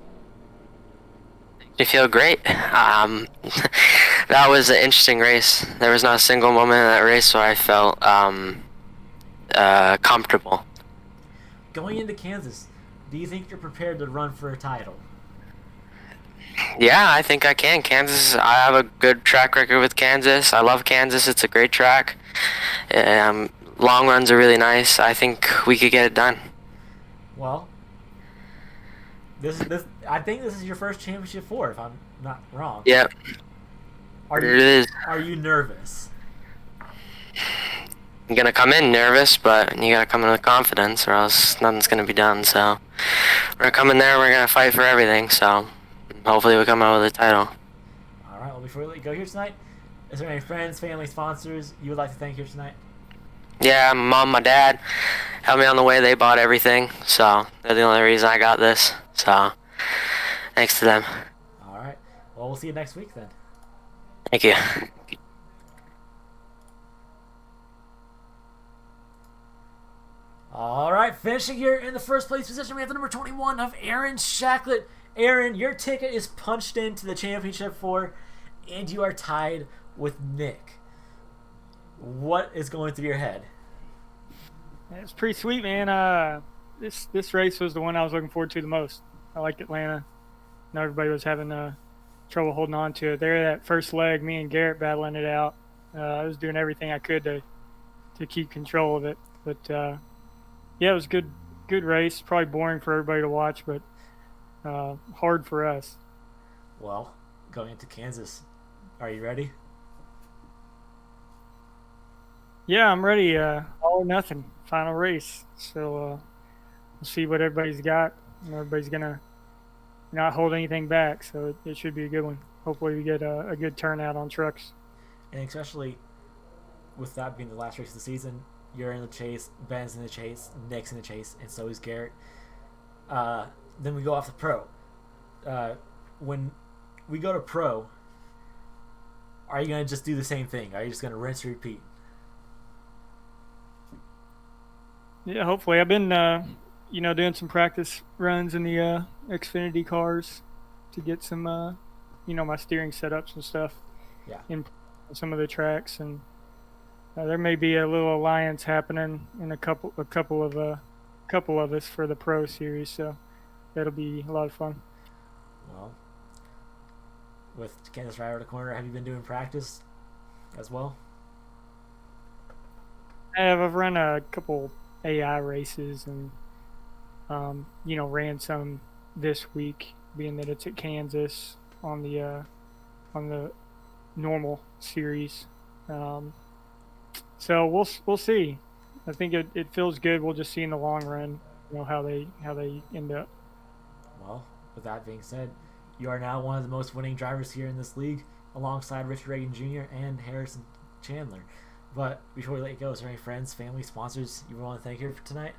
You feel great. That was an interesting race. There was not a single moment in that race where I felt comfortable. Going into Kansas, do you think you're prepared to run for a title? Yeah, I think I can. Kansas, I have a good track record with Kansas. I love Kansas. It's a great track. Long runs are really nice. I think we could get it done. Well, I think this is your first championship 4, if I'm not wrong. Yep. It is. Are you nervous? I'm gonna come in nervous, but you gotta come in with confidence, or else nothing's gonna be done. So we're gonna come in there. We're gonna fight for everything. So hopefully we come out with a title. All right. Well, before we let you go here tonight, is there any friends, family, sponsors you would like to thank here tonight? Yeah, my mom, my dad helped me on the way. They bought everything, so they're the only reason I got this. So thanks to them. All right. Well, we'll see you next week then. Thank you. All right, finishing here in the first place position, we have the number 21 of Aaron Shacklet. Aaron, your ticket is punched into the championship 4, and you are tied with Nick. What is going through your head? It's pretty sweet, man. This race was the one I was looking forward to the most. I liked Atlanta. I know everybody was having trouble holding on to it. There, that first leg, me and Garrett battling it out. I was doing everything I could to keep control of it. But yeah, it was a good race. Probably boring for everybody to watch, but hard for us. Well, going into Kansas, are you ready? Yeah, I'm ready. All or nothing, final race. So see what everybody's got. And everybody's gonna not hold anything back, so it should be a good one. Hopefully, we get a good turnout on trucks. And especially with that being the last race of the season, you're in the chase, Ben's in the chase, Nick's in the chase, and so is Garrett. Then we go off to pro. When we go to pro, are you going to just do the same thing? Are you just going to rinse and repeat? Yeah, hopefully. I've been, doing some practice runs in the Xfinity cars to get some, my steering setups and stuff. Yeah. In some of the tracks, and there may be a little alliance happening in a couple of us for the Pro Series. So that'll be a lot of fun. Well, with Kansas right over the corner, have you been doing practice as well? I've run a couple AI races and ran some this week, being that it's at Kansas on the normal series. So we'll see. I think it feels good. We'll just see in the long run, how they end up. Well, with that being said, you are now one of the most winning drivers here in this league, alongside Richard Reagan Jr. and Harrison Chandler. But before we let you go, is there any friends, family, sponsors you want to thank here for tonight?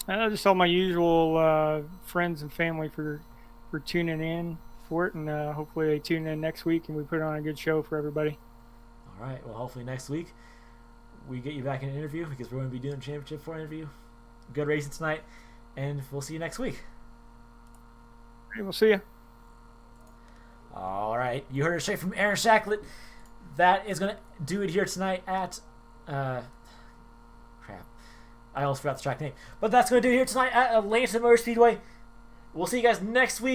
Just all my usual friends and family for tuning in for it, and hopefully they tune in next week and we put on a good show for everybody. All right. Well, hopefully next week we get you back in an interview, because we're going to be doing a championship 4 interview. Good racing tonight, and we'll see you next week. Okay, we'll see you. All right. You heard it straight from Aaron Shacklet. That is going to do it here tonight at crap. I almost forgot the track name. But that's going to do it here tonight at Atlanta Motor Speedway. We'll see you guys next week